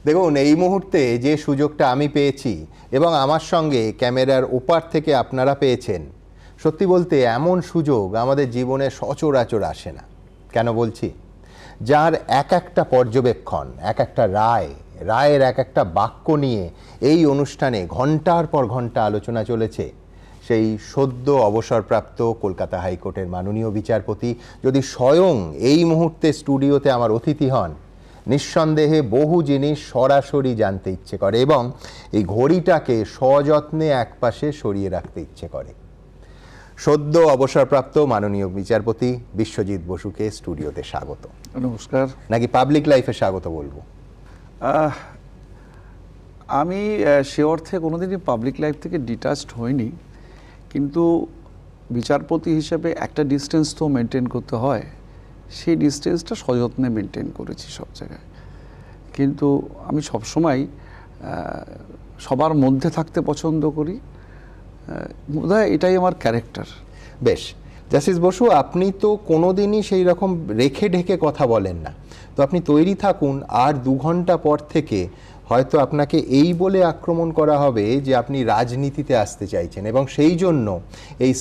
দেখুন, এই মুহূর্তে যে সুযোগটা আমি পেয়েছি এবং আমার সঙ্গে ক্যামেরার ওপার থেকে আপনারা পেয়েছেন, সত্যি বলতে এমন সুযোগ আমাদের জীবনে সচরাচর আসে না। কেন বলছি? যার এক একটা পর্যবেক্ষণ, এক একটা রায়ের এক একটা বাক্য নিয়ে এই অনুষ্ঠানে ঘন্টার পর ঘন্টা আলোচনা চলেছে, সেই সদ্য অবসরপ্রাপ্ত কলকাতা হাইকোর্টের মাননীয় বিচারপতি যদি স্বয়ং এই মুহূর্তে স্টুডিওতে আমার অতিথি হন, নিঃসন্দেহে বহু জিনিস সরাসরি জানতে ইচ্ছে করে এবং এই ঘড়িটাকে সযত্নে একপাশে সরিয়ে রাখতে ইচ্ছে করে। সদ্য অবসরপ্রাপ্ত মাননীয় বিচারপতি বিশ্বজিৎ বসুকে স্টুডিওতে স্বাগত। নমস্কার। নাকি পাবলিক লাইফে স্বাগত বলবো? আমি সে অর্থে কোনোদিনই পাবলিক লাইফ থেকে ডিটাচড হইনি, কিন্তু বিচারপতি হিসেবে একটা ডিস্টেন্স তো মেনটেন করতে হয়। সেই ডিস্টেন্সটা সযত্নে মেনটেন করেছি সব জায়গায়, কিন্তু আমি সবসময় সবার মধ্যে থাকতে পছন্দ করি। বোধহয় এটাই আমার ক্যারেক্টার। বেশ, জাস্টিস বসু, আপনি তো কোনোদিনই সেই রকম রেখে ঢেকে কথা বলেন না, তো আপনি তৈরি থাকুন। আর 2 ঘন্টা পর থেকে হয়তো আপনাকে এই বলে আক্রমণ করা হবে যে আপনি রাজনীতিতে আসতে চাইছেন এবং সেই জন্য এই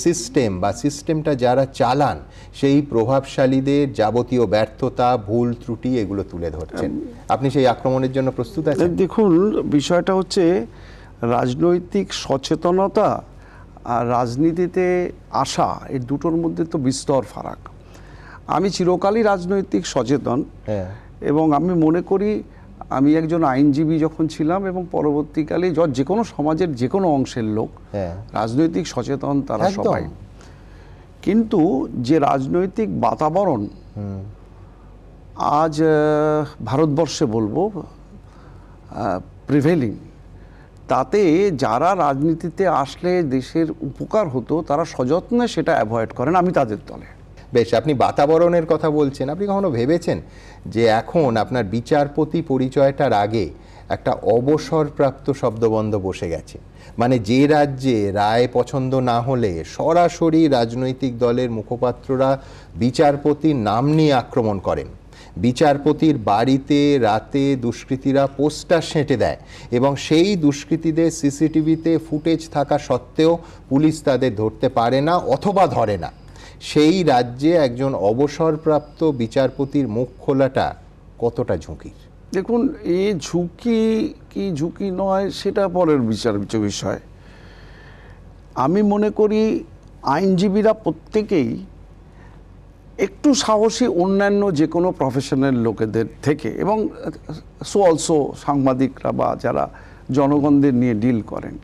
সিস্টেমটা যারা চালান সেই প্রভাবশালীদের যাবতীয় ব্যর্থতা, ভুল ত্রুটি এগুলো তুলে ধরছেন। আপনি সেই আক্রমণের জন্য প্রস্তুত আছেন? দেখুন, বিষয়টা হচ্ছে রাজনৈতিক সচেতনতা আর রাজনীতিতে আসা, এই দুটোর মধ্যে তো বিস্তর ফারাক। আমি চিরকালই রাজনৈতিক সচেতন এবং আমি মনে করি আমি একজন আইনজীবী যখন ছিলাম এবং পরবর্তীকালে যে কোনো সমাজের যে কোনো অংশের লোক রাজনৈতিক সচেতন তারা সবাই, কিন্তু যে রাজনৈতিক বাতাবরণ আজ ভারতবর্ষে বলবো প্রিভেলিং, তাতে যারা রাজনীতিতে আসলে দেশের উপকার হতো তারা সযত্নে সেটা অ্যাভয়েড করেন। আমি তাদের দলে। বেশ, আপনি বাতাবরণের কথা বলছেন, আপনি কখনো ভেবেছেন যে এখন আপনার বিচারপতি পরিচয়টার আগে একটা অবসরপ্রাপ্ত শব্দবন্ধ বসে গেছে? মানে যে রাজ্যে রায় পছন্দ না হলে সরাসরি রাজনৈতিক দলের মুখপাত্ররা বিচারপতির নাম নিয়ে আক্রমণ করেন, বিচারপতির বাড়িতে রাতে দুষ্কৃতীরা পোস্টার সেঁটে দেয় এবং সেই দুষ্কৃতীদের সিসিটিভিতে ফুটেজ থাকা সত্ত্বেও পুলিশ তাদের ধরতে পারে না অথবা ধরে না, সেই রাজ্যে একজন অবসরপ্রাপ্ত বিচারপতির মুখ খোলাটা কতটা ঝুঁকির? দেখুন, এই ঝুঁকি কি ঝুঁকি নয় সেটা পরের বিচার্য বিষয়। আমি মনে করি আইনজীবীরা প্রত্যেকেই একটু সাহসী অন্যান্য যে কোনো প্রফেশনাল লোকেদের থেকে, এবং সো অলসো সাংবাদিকরা বা যারা জনগণদের নিয়ে ডিল করেন।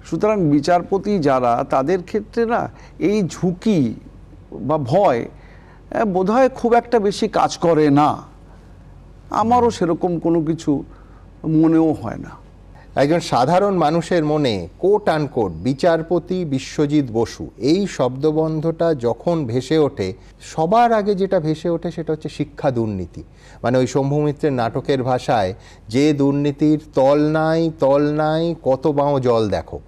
সুতরাং বিচারপতি যারা, তাদের ক্ষেত্রে না এই ঝুঁকি বা ভয় বোধহয় খুব একটা বেশি কাজ করে না। আমারও সেরকম কোনো কিছু মনেও হয় না। একজন সাধারণ মানুষের মনে কোট আনকোট বিচারপতি বিশ্বজিৎ বসু এই শব্দবন্ধটা যখন ভেসে ওঠে, সবার আগে যেটা ভেসে ওঠে সেটা হচ্ছে শিক্ষা দুর্নীতি। মানে ওই শম্ভু মিত্রের নাটকের ভাষায়, যে দুর্নীতির তল নাই কত বাঁও জল দেখো।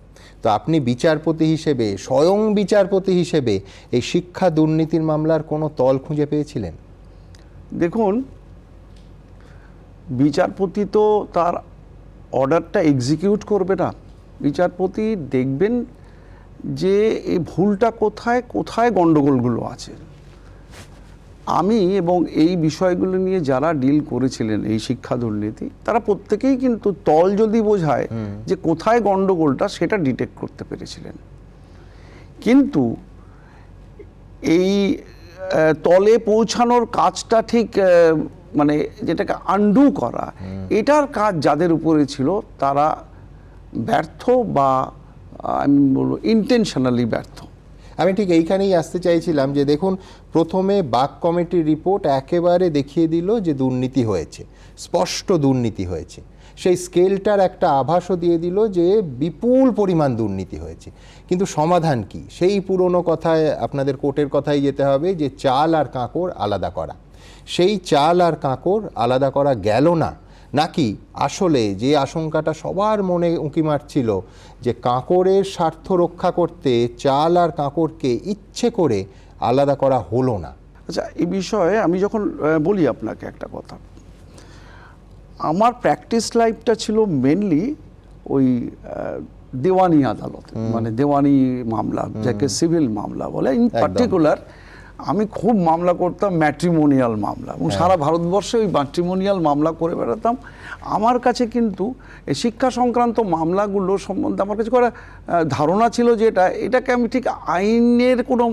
তো আপনি বিচারপতি হিসেবে, স্বয়ং বিচারপতি হিসেবে এই শিক্ষা দুর্নীতির মামলার কোনো তল খুঁজে পেয়েছিলেন? দেখুন, বিচারপতি তো তার অর্ডারটা এক্সিকিউট করবে না। বিচারপতি দেখবেন যে এই ভুলটা কোথায় কোথায় গণ্ডগোলগুলো আছে। আমি এবং এই বিষয়গুলো নিয়ে যারা ডিল করেছিলেন, এই শিক্ষা দুর্নীতি, তারা প্রত্যেকেই কিন্তু তল যদি বোঝায় যে কোথায় গণ্ডগোলটা, সেটা ডিটেক্ট করতে পেরেছিলেন। কিন্তু এই তলে পৌঁছানোর কাজটা ঠিক মানে যেটাকে আন্ডু করা, এটার কাজ যাদের উপরে ছিল তারা ব্যর্থ, বা আমি বলবো ইন্টেনশনালি ব্যর্থ। আমি ঠিক এইখানেই আসতে চাইছিলাম যে দেখুন, প্রথমে বাক কমিটির রিপোর্ট একেবারে দেখিয়ে দিল যে দুর্নীতি হয়েছে, স্পষ্ট দুর্নীতি হয়েছে। সেই স্কেলটার একটা আভাসও দিয়ে দিল যে বিপুল পরিমাণ দুর্নীতি হয়েছে। কিন্তু সমাধান কি? সেই পুরনো কথায়, আপনাদের কোর্টের কথাই যেতে হবে যে চাল আর কাঁকড় আলাদা করা। সেই চাল আর কাঁকড় আলাদা করা গেল না, নাকি আসলে যে আশঙ্কাটা সবার মনে উঁকি মারছিল যে কাঁকড়ের স্বার্থ রক্ষা করতে চাল আর কাঁকড়কে ইচ্ছে করে আলাদা করা হলো না? আচ্ছা, এই বিষয়ে আমি যখন বলি আপনাকে একটা কথা, আমার প্র্যাকটিস লাইফটা ছিল মেনলি ওই দেওয়ানি আদালত, মানে দেওয়ানি মামলা, যাকে সিভিল মামলা বলে। ইন পার্টিকুলার আমি খুব মামলা করতাম ম্যাট্রিমোনিয়াল মামলা, এবং সারা ভারতবর্ষে ওই ম্যাট্রিমোনিয়াল মামলা করে বেড়াতাম। আমার কাছে কিন্তু এই শিক্ষা সংক্রান্ত মামলাগুলো সম্বন্ধে আমার কাছে করা ধারণা ছিল যে এটাকে আমি ঠিক আইনের কোনো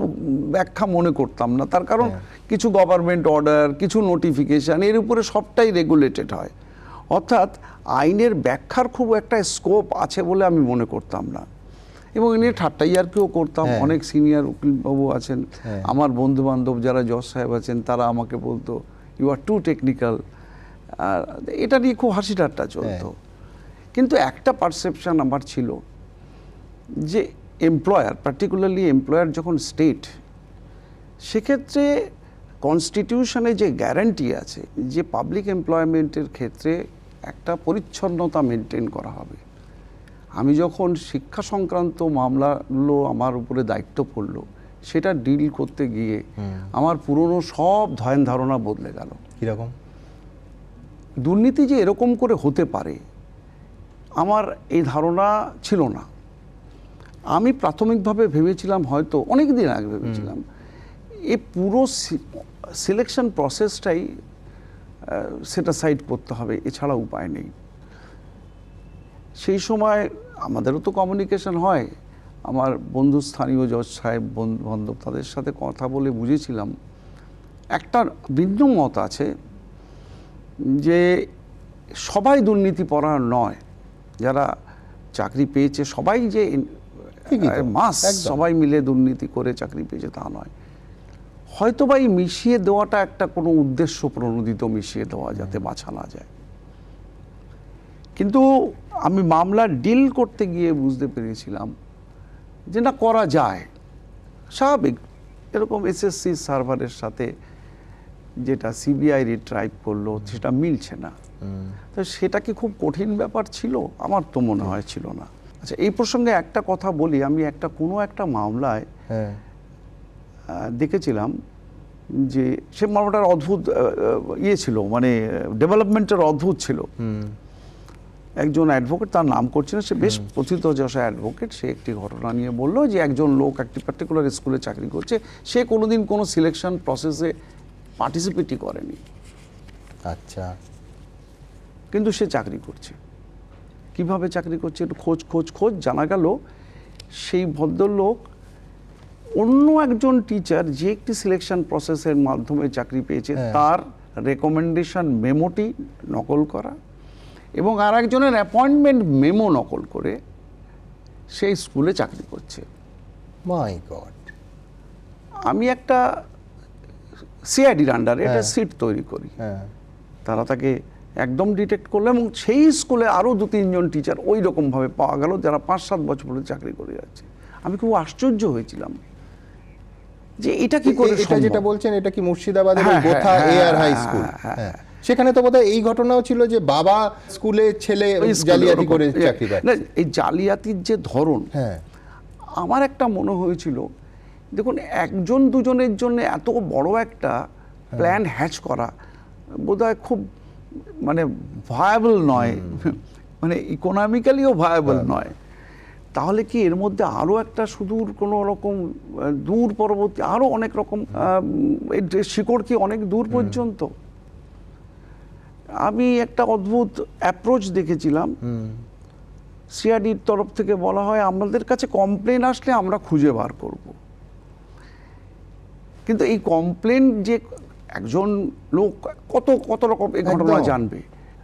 ব্যাখ্যা মনে করতাম না। তার কারণ কিছু গভর্নমেন্ট অর্ডার, কিছু নোটিফিকেশান, এর উপরে সবটাই রেগুলেটেড হয়। অর্থাৎ আইনের ব্যাখ্যার খুব একটা স্কোপ আছে বলে আমি মনে করতাম না, এবং এ নিয়ে ঠাট্টা ইয়ার্কিও করতাম। অনেক সিনিয়র উকিলবাবু আছেন, আমার বন্ধু বান্ধব যারা জজ সাহেব আছেন, তারা আমাকে বলতো ইউ আর টু টেকনিক্যাল। আর এটা নিয়ে খুব হাসি ঠাট্টা চলতো। কিন্তু একটা পারসেপশন আমার ছিল যে এমপ্লয়ার, পার্টিকুলারলি এমপ্লয়ার যখন স্টেট, সেক্ষেত্রে কনস্টিটিউশনে যে গ্যারান্টি আছে যে পাবলিক এমপ্লয়মেন্টের ক্ষেত্রে একটা পরিচ্ছন্নতা মেনটেন করা হবে। আমি যখন শিক্ষা সংক্রান্ত মামলাগুলো আমার উপরে দায়িত্ব পড়লো, সেটা ডিল করতে গিয়ে আমার পুরনো সব ধ্যান ধারণা বদলে গেল। কীরকম? দুর্নীতি যে এরকম করে হতে পারে আমার এই ধারণা ছিল না। আমি প্রাথমিকভাবে ভেবেছিলাম, হয়তো অনেক দিন আগে ভেবেছিলাম, এই পুরো সিলেকশন প্রসেসটাই সেটা সাইড করতে হবে, এছাড়া উপায় নেই। সেই সময় আমাদেরও তো কমিউনিকেশন হয়, আমার বন্ধু স্থানীয় জজ সাহেব, বন্ধু বান্ধব, তাদের সাথে কথা বলে বুঝেছিলাম একটা ভিন্ন মত আছে যে সবাই দুর্নীতিপরায়ণ নয়। যারা চাকরি পেয়েছে সবাই যে মাস সবাই মিলে দুর্নীতি করে চাকরি পেয়েছে তা নয়। হয়তো বা এই মিশিয়ে দেওয়াটা একটা কোনো উদ্দেশ্য প্রণোদিত মিশিয়ে দেওয়া, যাতে বাছা না যায়। কিন্তু আমি মামলা ডিল করতে গিয়ে বুঝতে পেরেছিলাম যে না, করা যায়। স্বাভাবিক, এরকম এসএসসি সার্ভারের সাথে যেটা সিবিআই রিট্রাইভ করলো সেটা মিলছে না। তো সেটা কি খুব কঠিন ব্যাপার ছিল? আমার তো মনে হয় ছিল না। আচ্ছা, এই প্রসঙ্গে একটা কথা বলি। আমি কোনো একটা মামলায় দেখেছিলাম যে সে মামলাটার অদ্ভুত ছিল, মানে ডেভেলপমেন্টের অদ্ভুত ছিল। একজন অ্যাডভোকেট, তার নাম করছি না, সে বেশ প্রথিতযশা অ্যাডভোকেট, সে একটি ঘটনা নিয়ে বলল যে একজন লোক একটি পার্টিকুলার স্কুলে চাকরি করছে, সে কোনোদিন কোনো সিলেকশন প্রসেসে পার্টিসিপেটই করেনি। আচ্ছা। কিন্তু সে চাকরি করছে। কিভাবে চাকরি করছে? একটু খোঁজ জানা গেল সেই ভদ্রলোক অন্য একজন টিচার যে একটি সিলেকশন প্রসেসের মাধ্যমে চাকরি পেয়েছে, তার রেকমেন্ডেশন মেমোটি নকল করা এবং আর একজনের অ্যাপয়েন্টমেন্ট মেমো নকল করে সেই স্কুলে চাকরি করছে। মাই গড! আমি একটা সিআইডির আন্ডারে একটা সিট তৈরি করি। তারা তাকে একদম ডিটেক্ট করলো, এবং সেই স্কুলে আরও 2-3 জন টিচার ওই রকমভাবে পাওয়া গেল, যারা 5-7 বছর ধরে চাকরি করে যাচ্ছে। আমি খুব আশ্চর্য হয়েছিলাম যে এটা কি করে সম্ভব। যেটা বলছেন, এটা কি মুর্শিদাবাদের গোথা এআর হাই স্কুল? সেখানে তো বোধহয় এই ঘটনাও ছিল যে বাবা স্কুলে ছেলে জালিয়াতি করে চাকরি পায়। এই জালিয়াতির যে ধরন, আমার একটা মনে হয়েছিল, দেখুন, 1-2 জনের জন্য এত বড় একটা প্ল্যান হ্যাচ করা বোধহয় খুব মানে ভায়াবল নয়, মানে ইকোনমিক্যালিও ভায়াবল নয়। তাহলে কি এর মধ্যে আরও একটা সুদূর কোনো রকম দূর পরবর্তী আরও অনেক রকম শিকড় কি অনেক দূর পর্যন্ত? আমি একটা অদ্ভুত অ্যাপ্রোচ দেখেছিলাম। সিআইডির তরফ থেকে বলা হয়, আমাদের কাছে কমপ্লেন আসলে আমরা খুঁজে বার করব। কিন্তু এই কমপ্লেন যে একজন লোক কত রকম এই ঘটনা জানবে।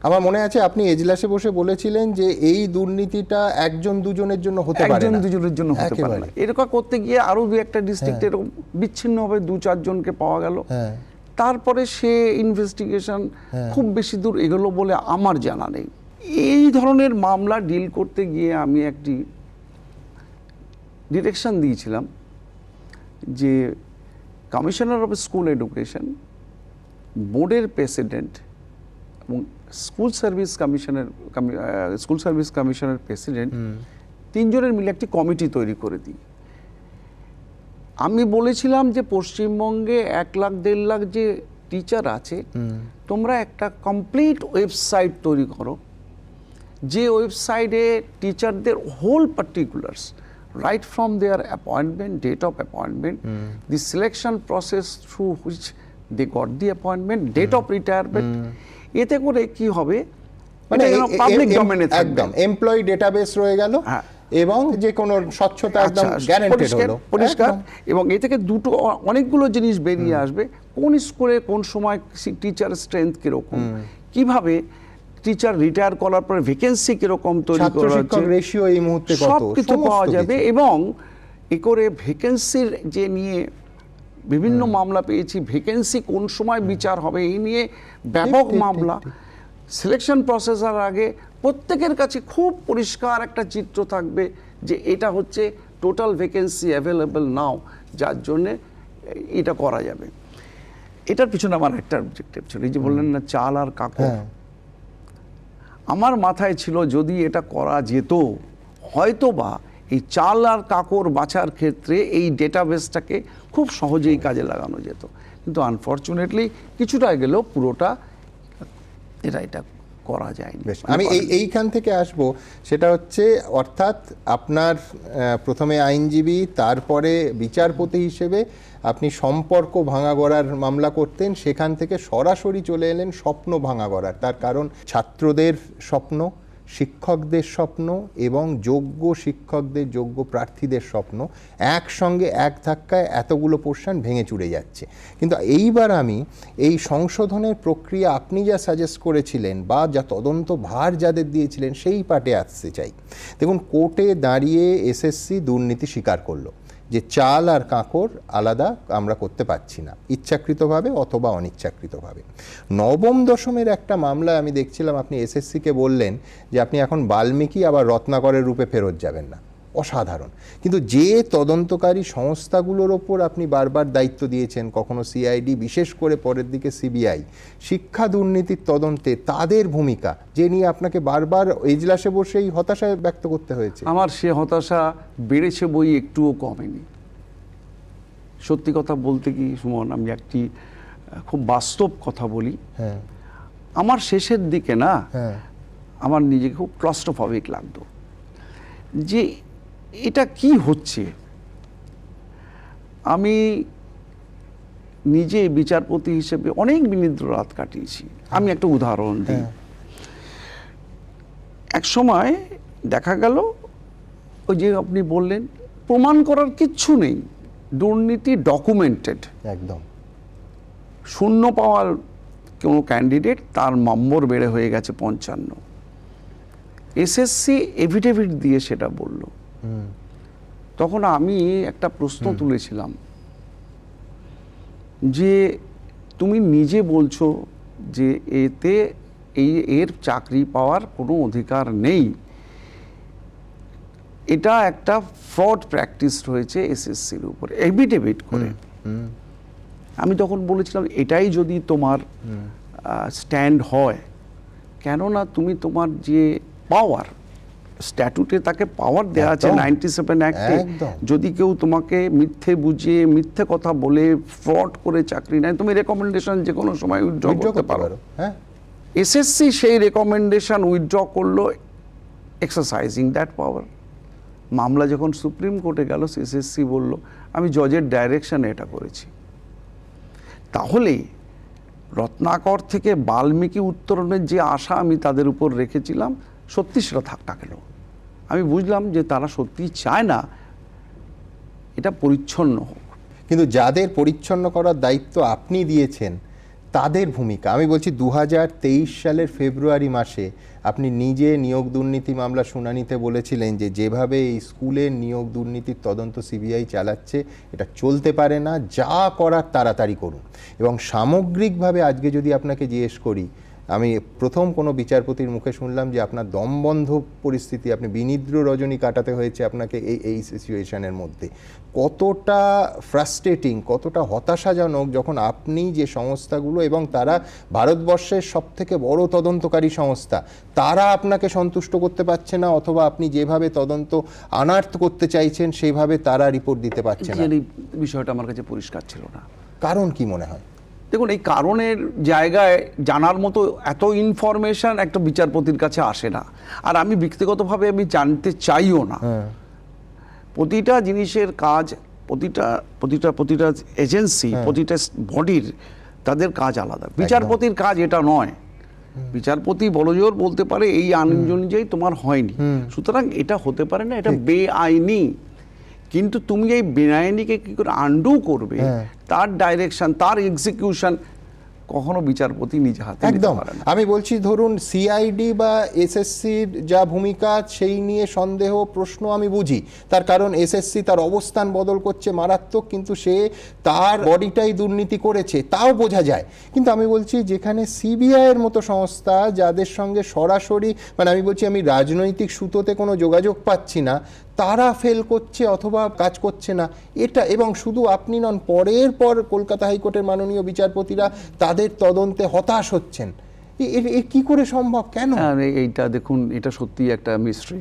আমার মনে আছে আপনি এজলাসে বসে বলেছিলেন যে এই দুর্নীতিটা 1-2 জনের জন্য হতে পারে না, 1-2 জনের জন্য হতে পারে না। এরকম করতে গিয়ে আরো 2-1টা ডিস্ট্রিক্টে এরকম বিচ্ছিন্নভাবে 2-4 জনকে পাওয়া গেল। তারপরে সে ইনভেস্টিগেশন খুব বেশি দূর এগোলো বলে আমার জানা নেই। এই ধরনের মামলা ডিল করতে গিয়ে আমি একটি ডিরেকশন দিয়েছিলাম যে কমিশনার অফ স্কুল এডুকেশন, বোর্ডের প্রেসিডেন্ট এবং স্কুল সার্ভিস কমিশনের প্রেসিডেন্ট, 3 জনের মিলে একটি কমিটি তৈরি করে দিই। আমি বলেছিলাম যে পশ্চিমবঙ্গে 1 লাখ 1.5 লাখ যে টিচার আছে, তোমরা একটা কমপ্লিট ওয়েবসাইট তৈরি করো, যে ওয়েবসাইটে টিচারদের whole particulars, right from their appointment, date of appointment, the selection process through which they got the appointment, date of retirement, এতে করে কি হবে, মানে পাবলিক ডোমেইনে একদম এমপ্লয়ি ডেটাবেস রয়ে গেল, হ্যাঁ। এবং যে কোনো স্বচ্ছতা একদম গ্যারান্টেড হলো, পরিষ্কার। এবং এ থেকে অনেকগুলো জিনিস বেরিয়ে আসবে, কোন স্কুলে কোন সময় টিচার স্ট্রেংথ কিরকম, কিভাবে টিচার রিটায়ার করার পরে ভ্যাকেন্সি কিরকম তৈরি ছাত্র করা শিক্ষক হচ্ছে, রেশিও এই মুহূর্তে কত, সব কিছু সমস্ত পাওয়া যাবে। কিছু। এবং এ করে ভ্যাকেন্সির যে নিয়ে বিভিন্ন মামলা পেয়েছি, ভ্যাকেন্সি কোন সময় বিচার হবে এই নিয়ে ব্যাপক ঠিক, মামলা, সিলেকশন প্রসেসের আগে প্রত্যেকের কাছে খুব পরিষ্কার একটা চিত্র থাকবে যে এটা হচ্ছে টোটাল ভ্যাকেন্সি অ্যাভেলেবল নাও, যার জন্যে এটা করা যাবে। এটার পিছনে আমার একটা অবজেক্টিভ ছিল, এই যে বললেন না চাল আর কাকড়, হ্যাঁ। আমার মাথায় ছিল যদি এটা করা যেত, হয়তোবা এই চাল আর কাকড় বাছার ক্ষেত্রে এই ডেটাবেসটাকে খুব সহজেই কাজে লাগানো যেত। কিন্তু আনফর্চুনেটলি কিছুটা গেলেও পুরোটা এটা করা যায়নি। বেশ, আমি এইখান থেকে আসব, সেটা হচ্ছে অর্থাৎ আপনার প্রথমে আইনজীবী, তারপরে বিচারপতি হিসেবে আপনি সম্পর্ক ভাঙা গড়ার মামলা করতেন, সেখান থেকে সরাসরি চলে এলেন স্বপ্ন ভাঙা গড়ার। তার কারণ ছাত্রদের স্বপ্ন, শিক্ষকদের স্বপ্ন এবং যোগ্য শিক্ষকদের, যোগ্য প্রার্থীদের স্বপ্ন একসঙ্গে এক ধাক্কায় এতগুলো পোর্শন ভেঙে চুরে যাচ্ছে। কিন্তু এইবার আমি এই সংশোধনের প্রক্রিয়া আপনি যা সাজেস্ট করেছিলেন বা যা তদন্ত ভার যাদের দিয়েছিলেন সেই পার্টে আসতে চাই। দেখুন, কোর্টে দাঁড়িয়ে এসএসসি দুর্নীতি স্বীকার করলো যে চাল আর কাঁকড় আলাদা আমরা করতে পারছি না, ইচ্ছাকৃতভাবে অথবা অনিচ্ছাকৃতভাবে। নবম দশমের একটা মামলা আমি দেখছিলাম, আপনি এসএসসিকে বললেন যে আপনি এখন বাল্মীকি আবার রত্নাকরের রূপে ফেরত যাবেন না। অসাধারণ। কিন্তু যে তদন্তকারী সংস্থাগুলোর ওপর আপনি বারবার দায়িত্ব দিয়েছেন, কখনো সিআইডি, বিশেষ করে পরের দিকে সিবিআই, শিক্ষা দুর্নীতির তদন্তে তাদের ভূমিকা যে নিয়ে আপনাকে বারবার এজলাসে বসেই হতাশা ব্যক্ত করতে হয়েছে। আমার সে হতাশা বেড়েছে বই, একটুও কমেনি। সত্যি কথা বলতে কি সুমন, আমি একটি খুব বাস্তব কথা বলি, হ্যাঁ, আমার শেষের দিকে না হ্যাঁ, আমার নিজেকে খুব ক্লস্ট্রোফোবিক লাগতো যে এটা কি হচ্ছে। আমি নিজে বিচারপতি হিসেবে অনেক বিনিদ্র রাত কাটিয়েছি। আমি একটা উদাহরণ দিই। এক সময় দেখা গেল ওই যে আপনি বললেন প্রমাণ করার কিচ্ছু নেই, দুর্নীতি ডকুমেন্টেড, একদম শূন্য পাওয়ার কোনো ক্যান্ডিডেট, তার নম্বর বেড়ে হয়ে গেছে 55। এসএসসি এফিডেভিট দিয়ে সেটা বলল। তখন আমি একটা প্রশ্ন তুলেছিলাম যে তুমি নিজে বলছো যে এতে এর চাকরি পাওয়ার কোনো অধিকার নেই, এটা একটা ফ্রড প্র্যাকটিস হয়েছে এসএসসির উপরে এফিডেভিট করে। আমি তখন বলেছিলাম এটাই যদি তোমার স্ট্যান্ড হয়, কেননা তুমি তোমার যে পাওয়ার, স্ট্যাটুটে তাকে পাওয়ার দেওয়া আছে 97 অ্যাক্টে, যদি কেউ তোমাকে মিথ্যে বুঝিয়ে, মিথ্যে কথা বলে, ফ্রড করে চাকরি নেয়, তুমি রেকমেন্ডেশন যে কোনো সময় উইথড্র করতে পারো। হ্যাঁ, এসএসসি সেই রেকমেন্ডেশন উইথড্র করলো, এক্সারসাইজিং দ্যাট পাওয়ার। মামলা যখন সুপ্রিম কোর্টে গেল, এসএসসি বলল আমি জজের ডাইরেকশনে এটা করেছি। তাহলে রত্নাকর থেকে বাল্মীকি উত্তরণের যে আশা আমি তাদের উপর রেখেছিলাম, সত্যি সেটা থাকটা গেল। আমি বুঝলাম যে তারা সত্যি চায় না এটা পরিচ্ছন্ন হোক। কিন্তু যাদের পরিচ্ছন্ন করার দায়িত্ব আপনি দিয়েছেন তাদের ভূমিকা, আমি বলছি 2023 সালের ফেব্রুয়ারি মাসে আপনি নিজে নিয়োগ দুর্নীতি মামলা শুনানিতে বলেছিলেন যে যেভাবে এই স্কুলের নিয়োগ দুর্নীতির তদন্ত সিবিআই চালাচ্ছে এটা চলতে পারে না, যা করার তাড়াতাড়ি করুন। এবং সামগ্রিকভাবে আজকে যদি আপনাকে জিজ্ঞেস করি, আমি প্রথম কোনো বিচারপতির মুখে শুনলাম যে আপনার দমবন্ধ পরিস্থিতি, আপনি বিনিদ্র রজনী কাটাতে হয়েছে আপনাকে এই সিচুয়েশনের মধ্যে। কতটা ফ্রাস্ট্রেটিং, কতটা হতাশাজনক যখন আপনি যে সংস্থাগুলো, এবং তারা ভারতবর্ষের সবথেকে বড় তদন্তকারী সংস্থা, তারা আপনাকে সন্তুষ্ট করতে পারছে না, অথবা আপনি যেভাবে তদন্ত আনার্থ করতে চাইছেন সেভাবে তারা রিপোর্ট দিতে পারছে না। এই বিষয়টা আমার কাছে পরিষ্কার ছিল না। কারণ কি মনে হয়? দেখুন, এই কারণের জায়গায় জানার মতো এত ইনফরমেশন একটা বিচারপতির কাছে আসে না, আর আমি ব্যক্তিগতভাবে আমি জানতে চাইও না। প্রতিটা জিনিসের কাজ, প্রতিটা এজেন্সি, প্রতিটা বডির তাদের কাজ আলাদা। বিচারপতির কাজ এটা নয়। বিচারপতি বড়জোর বলতে পারে এই আইন অনুযায়ী তোমার হয়নি, সুতরাং এটা হতে পারে না, এটা বেআইনি। কিন্তু তুমি এই বেআইনিকে কি করে আন্ডু করবে, তার ডাইরেকশন, তার এক্সিকিউশন কখনো বিচারপতি নিজে হাতে নিতে একদম। পারে না। আমি বলছি ধরুন সিআইডি বা এসএসসির যা ভূমিকা সেই নিয়ে সন্দেহ প্রশ্ন আমি বুঝি, তার কারণ এসএসসি তার অবস্থান বদল করছে মারাত্মক, কিন্তু সে তার বডিটাই দুর্নীতি করেছে তাও বোঝা যায়। কিন্তু আমি বলছি যেখানে সিবিআই এর মতো সংস্থা যাদের সঙ্গে সরাসরি, মানে আমি বলছি আমি রাজনৈতিক সুতোতে কোনো যোগাযোগ পাচ্ছি না, তারা ফেল করছে অথবা কাজ করছে না, এটা এবং শুধু আপনি নন, পরের পর কলকাতা হাইকোর্টের মাননীয় বিচারপতিরা তাদের তদন্তে হতাশ হচ্ছেন। এ কি করে সম্ভব, কেন? এইটা দেখুন, এটা সত্যি একটা মিস্ট্রি।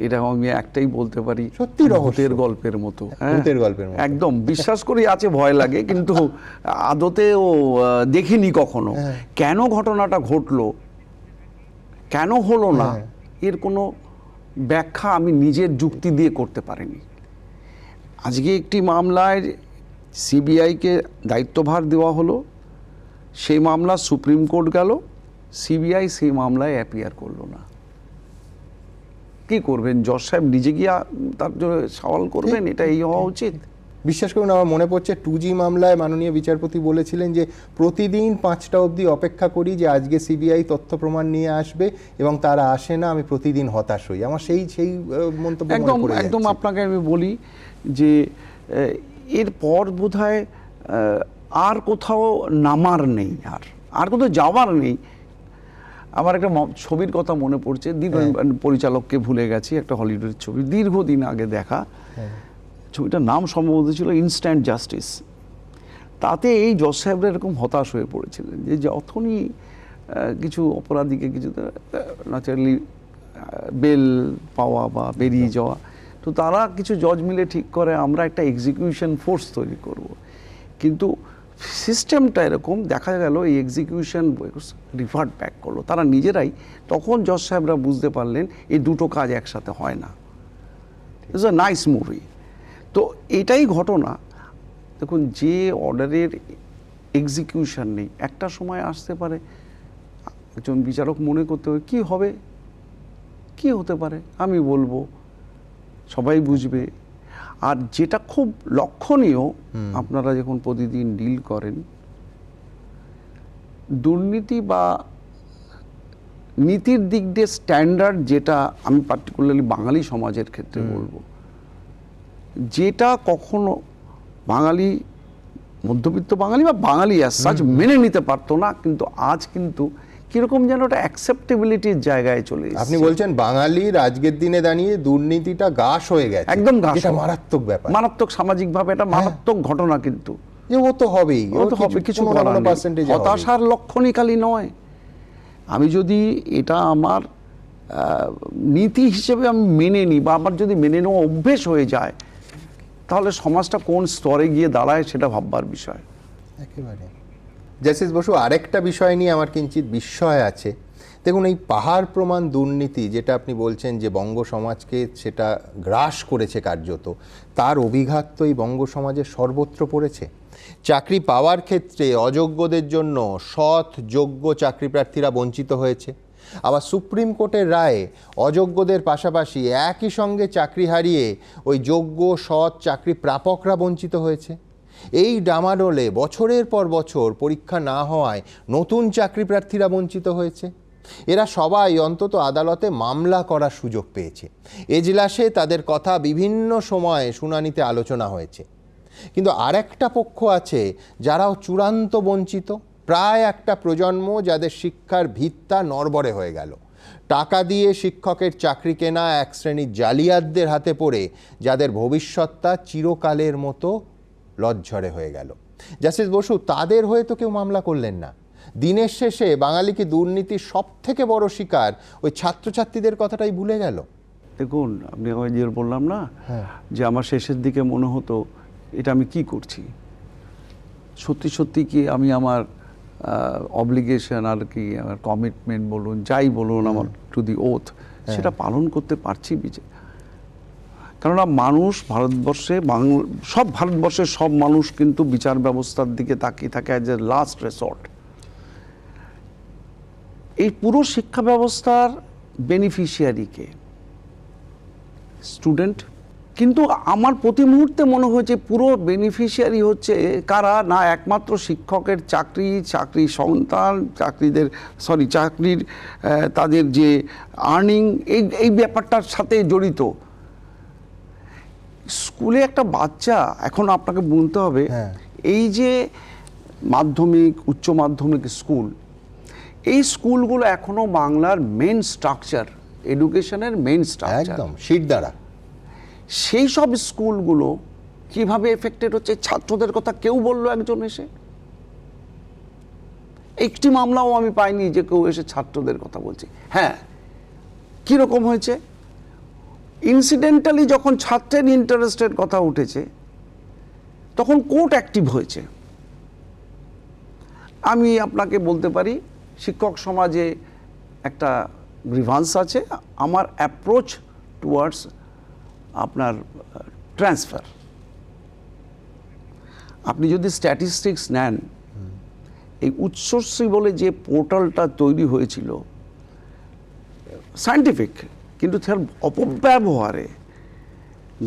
এটা আমি একটাই বলতে পারি, সত্যি ভূতের গল্পের মতো। ভূতের গল্পের মতো একদম বিশ্বাস করি আছে, ভয় লাগে, কিন্তু আদতেও দেখিনি কখনো। কেন ঘটনাটা ঘটলো, কেন হলো না, এর কোনো ব্যাখ্যা আমি নিজের যুক্তি দিয়ে করতে পারিনি। আজকে একটি মামলায় সিবিআইকে দায়িত্বভার দেওয়া হলো, সেই মামলা সুপ্রিম কোর্ট গেল, সিবিআই সেই মামলায় অ্যাপিয়ার করলো না। কি করবেন জজ সাহেব, নিজে গিয়ে তার জন্য সওয়াল করবেন? এটা এই হওয়া উচিত? বিশ্বাস করুন, আমার মনে পড়ছে 2G মামলায় মাননীয় বিচারপতি বলেছিলেন যে প্রতিদিন 5টা অবধি অপেক্ষা করি যে আজকে সিবিআই তথ্য প্রমাণ নিয়ে আসবে, এবং তারা আসে না, আমি প্রতিদিন হতাশ হই। আমার সেই মন্তব্য একদম একদম আপনাকে আমি বলি যে এরপর বোধহয় আর কোথাও নামার নেই, আর কোথাও যাওয়ার নেই। আমার একটা ছবির কথা মনে পড়ছে, পরিচালককে ভুলে গেছি, একটা হলিউডের ছবি, দীর্ঘদিন আগে দেখা। ছবিটার নাম সম্ভবত ছিল ইনস্ট্যান্ট জাস্টিস। তাতে এই জজ সাহেবরা এরকম হতাশ হয়ে পড়েছিলেন যে যখনই কিছু অপরাধীকে কিছু ন্যাচারালি বেল পাওয়া বা বেরিয়ে যাওয়া, তো তারা কিছু জজ মিলে ঠিক করে আমরা একটা এক্সিকিউশন ফোর্স তৈরি করব। কিন্তু সিস্টেমটা এরকম দেখা গেল, এই এক্সিকিউশন রিভার্ট ব্যাক করলো তারা নিজেরাই। তখন জজ সাহেবরা বুঝতে পারলেন এই দুটো কাজ একসাথে হয় না। It's a nice movie. তো এটাই ঘটনা। দেখুন, যে অর্ডারের এক্সিকিউশন নেই, একটা সময় আসতে পারে একজন বিচারক মনে করতে হবে কী হবে, কী হতে পারে, আমি বলবো, সবাই বুঝবে। আর যেটা খুব লক্ষণীয়, আপনারা যখন প্রতিদিন ডিল করেন, দুর্নীতি বা নীতির দিক দিয়ে স্ট্যান্ডার্ড, যেটা আমি পার্টিকুলারলি বাঙালি সমাজের ক্ষেত্রে বলবো, যেটা কখনো বাঙালি, মধ্যবিত্ত বাঙালি বা বাঙালি অ্যাজ সাচ মেনে নিতে পারতো না, কিন্তু আজ কিন্তু কিরকম যেন ওটা অ্যাকসেপ্টেবিলিটির জায়গায় চলে এসেছে। আপনি বলছেন বাঙালির আজকের দিনে দাঁড়িয়ে দুর্নীতিটা গাছ হয়ে গেছে, একদম গাছ, এটা মারাত্মক ব্যাপার, মারাত্মক সামাজিকভাবে এটা মারাত্মক ঘটনা। কিন্তু যে ও তো হবেই, ও তো হবে, কিছু হতাশার লক্ষণই খালি নয়। আমি যদি এটা আমার নীতি হিসেবে আমি মেনে নিই, বা আমার যদি মেনে নেওয়া অভ্যেস হয়ে যায়, তাহলে সমাজটা কোন স্তরে গিয়ে দাঁড়ায় সেটা ভাববার বিষয়। একেবারে। জাস্টিস বসু, আরেকটা বিষয় নিয়ে আমার কিঞ্চিত বিস্ময় আছে। দেখুন, এই পাহাড় প্রমাণ দুর্নীতি যেটা আপনি বলছেন যে বঙ্গ সমাজকে সেটা গ্রাস করেছে কার্যত, তার অভিঘাত তো এই বঙ্গ সমাজের সর্বত্র পড়েছে। চাকরি পাওয়ার ক্ষেত্রে অযোগ্যদের জন্য সৎ যোগ্য চাকরি প্রার্থীরা বঞ্চিত হয়েছে। আবার সুপ্রিম কোর্টের রায়ে অযোগ্যদের পাশাপাশি একই সঙ্গে চাকরি হারিয়ে ওই যোগ্য সৎ চাকরি প্রাপকরা বঞ্চিত হয়েছে। এই ডামাডোলে বছরের পর বছর পরীক্ষা না হওয়ায় নতুন চাকরি প্রার্থীরা বঞ্চিত হয়েছে। এরা সবাই অন্তত আদালতে মামলা করার সুযোগ পেয়েছে, এজলাসে তাদের কথা বিভিন্ন সময়ে শুনানিতে আলোচনা হয়েছে। কিন্তু আরেকটা পক্ষ আছে যারাও চূড়ান্ত বঞ্চিত, প্রায় একটা প্রজন্ম যাদের শিক্ষার ভিত্তা নড়বড়ে হয়ে গেল। টাকা দিয়ে শিক্ষকের চাকরি কেনা এক শ্রেণীর জালিয়াতদের হাতে পড়ে যাদের ভবিষ্যৎটা চিরকালের মতো লজ্জরে হয়ে গেল। জাস্টিস বসু, তাদের হয়ে তো কেউ মামলা করলেন না। দিনের শেষে বাঙালিকে দুর্নীতির সব থেকে বড় শিকার ওই ছাত্রছাত্রীদের কথাটাই ভুলে গেল। দেখুন, আপনি যে বললাম না যে আমার শেষের দিকে মনে হতো এটা আমি কি করছি, সত্যি সত্যি কি আমি আমার অব্লিগেশন আর কি আমার কমিটমেন্ট বলুন যাই বলুন আমার টু দি ওথ সেটা পালন করতে পারছি কেননা মানুষ ভারতবর্ষে সব ভারতবর্ষের সব মানুষ কিন্তু বিচার ব্যবস্থার দিকে তাকিয়ে থাকে অ্যাজ এ লাস্ট রেসর্ট। এই পুরো শিক্ষা ব্যবস্থার বেনিফিশিয়ারিকে স্টুডেন্ট, কিন্তু আমার প্রতি মুহূর্তে মনে হয়েছে পুরো বেনিফিশিয়ারি হচ্ছে কারা না, একমাত্র শিক্ষকের চাকরি সন্তান, চাকরির তাদের যে আর্নিং এই ব্যাপারটার সাথে জড়িত। স্কুলে একটা বাচ্চা, এখন আপনাকে বলতে হবে এই যে মাধ্যমিক উচ্চ মাধ্যমিক স্কুল, এই স্কুলগুলো এখনো বাংলার মেন স্ট্রাকচার, এডুকেশনের মেন স্ট্রাকচার, একদম শীট দ্বারা। সেই সব স্কুলগুলো কিভাবে এফেক্টেড হচ্ছে ছাত্রদের কথা কেউ বললো একজন এসে? একটি মামলাও আমি পাইনি যে কেউ এসে ছাত্রদের কথা বলছে। হ্যাঁ, কীরকম হয়েছে, ইনসিডেন্টালি যখন ছাত্রের ইন্টারেস্টের কথা উঠেছে তখন কোর্ট অ্যাক্টিভ হয়েছে। আমি আপনাকে বলতে পারি শিক্ষক সমাজে একটা গ্রিভান্স আছে, আমার অ্যাপ্রোচ টুয়ার্ডস আপনার ট্রান্সফার। আপনি যদি স্ট্যাটিস্টিক্স নেন, এই উচ্চশ্রী বলে যে পোর্টালটা তৈরি হয়েছিল সায়েন্টিফিক, কিন্তু তার অপব্যবহারে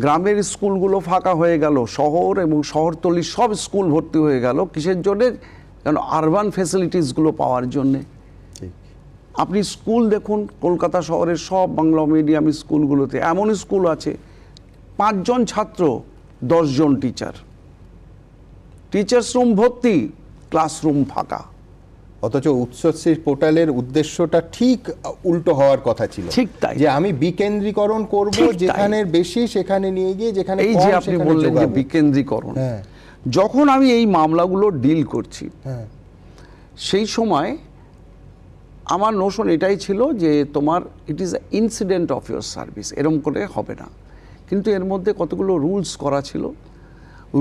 গ্রামের স্কুলগুলো ফাঁকা হয়ে গেল, শহর এবং শহরতলির সব স্কুল ভর্তি হয়ে গেল। কিসের জন্যে? কেন আরবান ফ্যাসিলিটিসগুলো পাওয়ার জন্যে। আপনি স্কুল দেখুন, কলকাতা শহরের সব বাংলা মিডিয়াম স্কুলগুলোতে এমন স্কুল আছে 5 জন ছাত্র 10 জন টিচার, টিচার্স রুম ভর্তি, ক্লাসরুম ফাঁকা। অথচ উচ্চশ্রী পোর্টালের উদ্দেশ্যটা ঠিক উল্টো হওয়ার কথা ছিল। ঠিক তাই, যে আমি বিকেন্দ্রীকরণ করব, যেখানে বেশি সেখানে নিয়ে গিয়ে, যেখানে এই যে আপনি বললেন যে বিকেন্দ্রীকরণ, যখন আমি এই মামলাগুলো ডিল করছি সেই সময় আমার নোশন এটাই ছিল যে তোমার it is incident of your service, এরম করে হবে না। কিন্তু এর মধ্যে কতগুলো রুলস করা ছিল,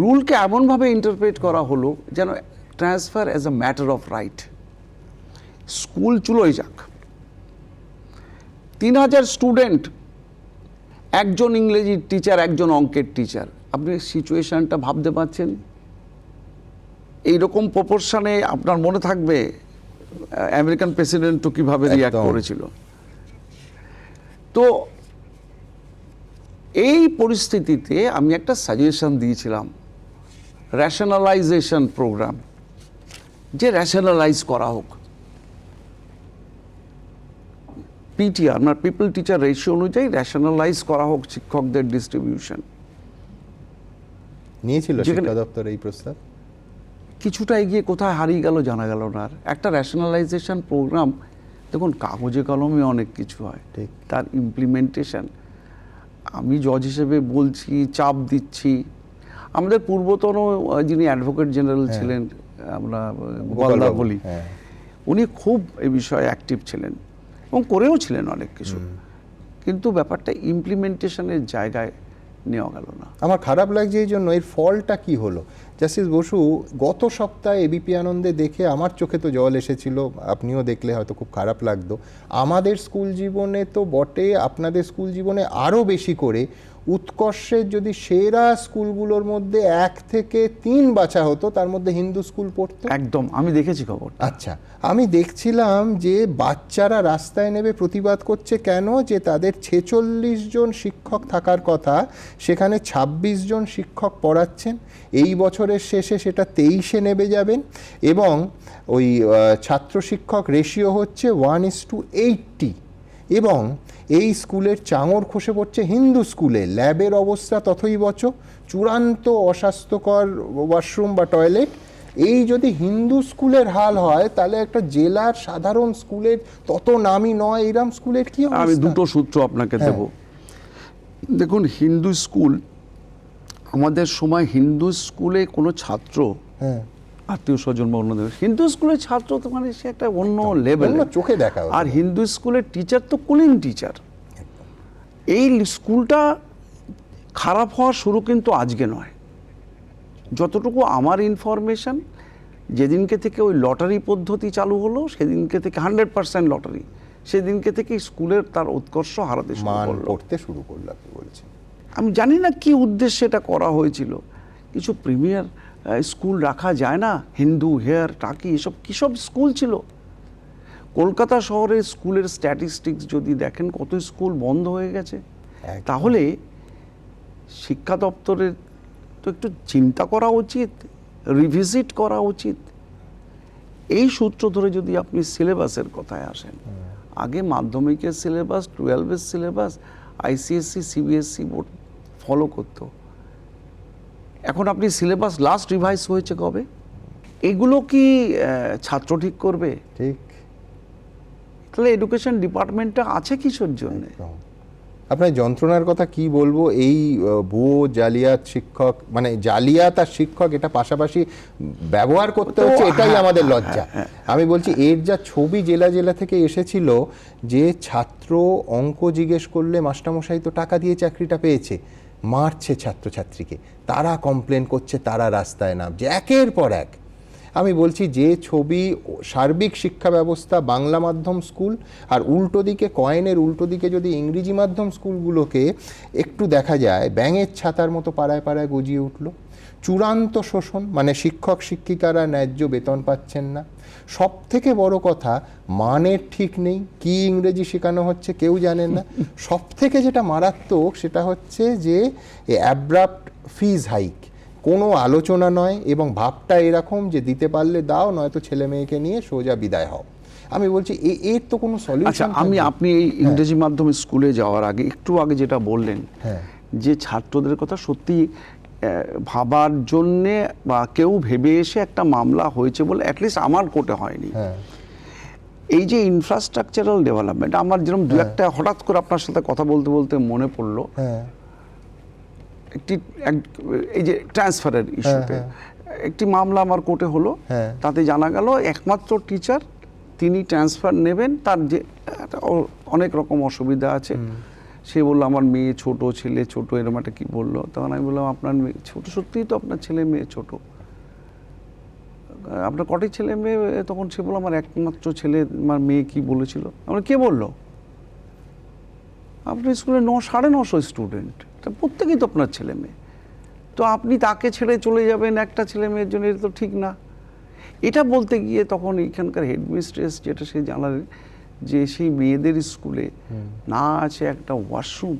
রুলকে এমনভাবে ইন্টারপ্রেট করা হলো যেন transfer as a matter of right. School চুলোয় যাক, 3000 স্টুডেন্ট, একজন ইংরেজির টিচার, একজন অঙ্কের টিচার। আপনি সিচুয়েশনটা ভাবতে পারছেন? এইরকম প্রপোর্শনে আপনার মনে থাকবে আমেরিকান প্রেসিডেন্টও কিভাবে রিঅ্যাক্ট করেছিল। তো এই পরিস্থিতিতে আমি একটা সাজেশন দিয়েছিলাম, রেশনালাইজেশন প্রোগ্রাম, যে রেশনালাইজ করা হোক পিটিআর, মানে পিপল টিচার রেশিও অনুযায়ী রেশনালাইজ করা হোক শিক্ষকদের ডিস্ট্রিবিউশন। নিয়েছিল শিক্ষা দপ্তর এই প্রস্তাব, কিছুটা এগিয়ে কোথায় হারিয়ে গেল জানা গেল না। আর একটা রেশনালাইজেশন প্রোগ্রাম দেখুন কাগজে কলমে অনেক কিছু হয়, তার ইমপ্লিমেন্টেশন আমি জজ হিসেবে বলছি, চাপ দিচ্ছি। আমাদের পূর্বতন যিনি অ্যাডভোকেট জেনারেল ছিলেন, আমরা গোপালদা বলি, উনি খুব এই বিষয়ে অ্যাক্টিভ ছিলেন এবং করেও ছিলেন অনেক কিছু, কিন্তু ব্যাপারটা ইমপ্লিমেন্টেশনের জায়গায় নেওয়া গেল না। আমার খারাপ লাগছে এই জন্য। এর ফলটা কি হলো? জাস্টিস বসু, গত সপ্তাহে এবিপি আনন্দে দেখে আমার চোখে তো জল এসেছিল, আপনিও দেখলে হয়তো খুব খারাপ লাগতো। আমাদের স্কুল জীবনে তো বটে, আপনাদের স্কুল জীবনে আরও বেশি করে উৎকর্ষের যদি সেরা স্কুলগুলোর মধ্যে 1 থেকে 3 বাছা হতো, তার মধ্যে হিন্দু স্কুল পড়তো। একদম, আমি দেখেছি খবর। আচ্ছা, আমি দেখছিলাম যে বাচ্চারা রাস্তায় নেমে প্রতিবাদ করছে কেন, যে তাদের 46 জন শিক্ষক থাকার কথা, সেখানে 26 জন শিক্ষক পড়াচ্ছেন। এই বছরের শেষে সেটা 23-এ নেমে যাবেন এবং ওই ছাত্র শিক্ষক রেশিও হচ্ছে 1:80 এবং এই স্কুলের চাঙর খসে পড়ছে হিন্দু স্কুলে। ল্যাবের অবস্থা তথৈবচ, চূড়ান্ত অস্বাস্থ্যকর ওয়াশরুম বা টয়লেট। এই যদি হিন্দু স্কুলের হাল হয়, তাহলে একটা জেলার সাধারণ স্কুলের, তত নামই নয় এরম স্কুলের কি অবস্থা? আমি দুটো সূত্র আপনাকে দেব। দেখুন, হিন্দু স্কুল, আমাদের সময় হিন্দু স্কুলে কোনো ছাত্র আত্মীয় স্বজন বা অন্যদের, হিন্দু স্কুলের ছাত্র তো মানে সে একটা অন্য লেভেল, চোখে দেখা। আর হিন্দু স্কুলের টিচার তো কুলিং টিচার। এই স্কুলটা খারাপ হওয়ার শুরু কিন্তু আজকে নয়। যতটুকু আমার ইনফরমেশন, যেদিনকে থেকে ওই লটারি পদ্ধতি চালু হলো সেদিনকে থেকে 100% লটারি, সেদিনকে থেকে স্কুলের তার উৎকর্ষ হারাতে শুরু মান করলো। পড়তে শুরু করলো আপনি বলছেন। আমি জানি না কি উদ্দেশ্যে এটা করা হয়েছিল। কিছু প্রিমিয়ার স্কুল রাখা যায় না, হিন্দু, হেয়ার, টাকি, এসব কী সব স্কুল ছিল। কলকাতা শহরের স্কুলের স্ট্যাটিস্টিক্স যদি দেখেন, কত স্কুল বন্ধ হয়ে গেছে। একদম। তাহলে শিক্ষা দপ্তরের তো একটু চিন্তা করা উচিত, রিভিজিট করা উচিত। এই সূত্র ধরে যদি আপনি সিলেবাসের কথায় আসেন, আগে মাধ্যমিকের সিলেবাস, 12-এর syllabus ICSE, CBSE board follow করতো। এখন আপনি সিলেবাস লাস্ট রিভাইজ হয়েছে কবে? এগুলো কি ছাত্র ঠিক করবে? ঠিক। তাহলে এডুকেশন ডিপার্টমেন্টটা আছে কিসের জন্য? আপনার যন্ত্রণার কথা কি বলবো, এই ভুয়ো জালিয়াত শিক্ষক, মানে জালিয়াত আর শিক্ষক এটা পাশাপাশি ব্যবহার করতে হচ্ছে, এটাই আমাদের লজ্জা। আমি বলছি এর যা ছবি জেলা জেলা থেকে এসেছিল, যে ছাত্র অঙ্ক জিজ্ঞেস করলে মাস্টারমশাই তো টাকা দিয়ে চাকরিটা পেয়েছে, মারছে ছাত্রছাত্রীকে, তারা কমপ্লেন করছে, তারা রাস্তায় নামছে একের পর এক। আমি বলছি যে ছবি সার্বিক শিক্ষা ব্যবস্থা বাংলা মাধ্যম স্কুল, আর উল্টো দিকে কয়েনের উল্টো দিকে যদি ইংরেজি মাধ্যম স্কুলগুলোকে একটু দেখা যায়, ব্যাঙের ছাতার মতো পাড়ায় পাড়ায় গজিয়ে উঠলো। চূড়ান্ত শোষণ, মানে শিক্ষক শিক্ষিকারা ন্যায্য বেতন পাচ্ছেন না। সব থেকে বড় কথা, মানের ঠিক নেই, কি ইংরেজি শেখানো হচ্ছে কেউ জানেন না। সব থেকে যেটা মারাত্মক সেটা হচ্ছে যে অ্যাব্রাপ্ট ফিজ হাইক, কোনো আলোচনা নয়, এবং ভাবটা এরকম যে দিতে পারলে দাও, নয়তো ছেলে মেয়েকে নিয়ে সোজা বিদায় হও। আমি বলছি এর তো কোনো আচ্ছা, সলিউশন। আপনি এই ইংরেজি মাধ্যম স্কুলে যাওয়ার আগে একটু আগে যেটা বললেন, যে ছাত্রদের কথা সত্যি ভাবার জন্যে, বা কেউ ভেবে এসে একটা মামলা হয়েছে বলে অ্যাটলিস্ট আমার কোর্টে হয়নি। এই যে ইনফ্রাস্ট্রাকচারাল ডেভেলপমেন্ট, আমার যেরকম দু একটা হঠাৎ করে আপনার সাথে কথা বলতে বলতে মনে পড়লো, এই যে ট্রান্সফারের ইস্যুতে একটি মামলা আমার কোর্টে হলো। তাতে জানা গেল একমাত্র টিচার, তিনি ট্রান্সফার নেবেন, তার যে অনেক রকম অসুবিধা আছে। সে বললো আমার মেয়ে ছোট, ছেলে ছোট, এরকম একটা কি বললো। তখন আমি বললাম আপনার মেয়ে ছোট, সত্যিই তো আপনার ছেলে মেয়ে ছোট, আপনার কটি ছেলে মেয়ে? তখন সে বললো আমার একমাত্র ছেলে, আমার মেয়ে কি বলেছিল। আমরা কে বললো? আপনার স্কুলে 900-950 স্টুডেন্ট, প্রত্যেকেই তো আপনার ছেলে মেয়ে, তো আপনি তাকে ছেড়ে চলে যাবেন একটা ছেলে মেয়ের জন্য, এটা তো ঠিক না। এটা বলতে গিয়ে তখন এখানকার হেডমিস্ট্রেস যেটা সে জানালেন, যে সেই মেয়েদের স্কুলে না আছে একটা ওয়াশরুম,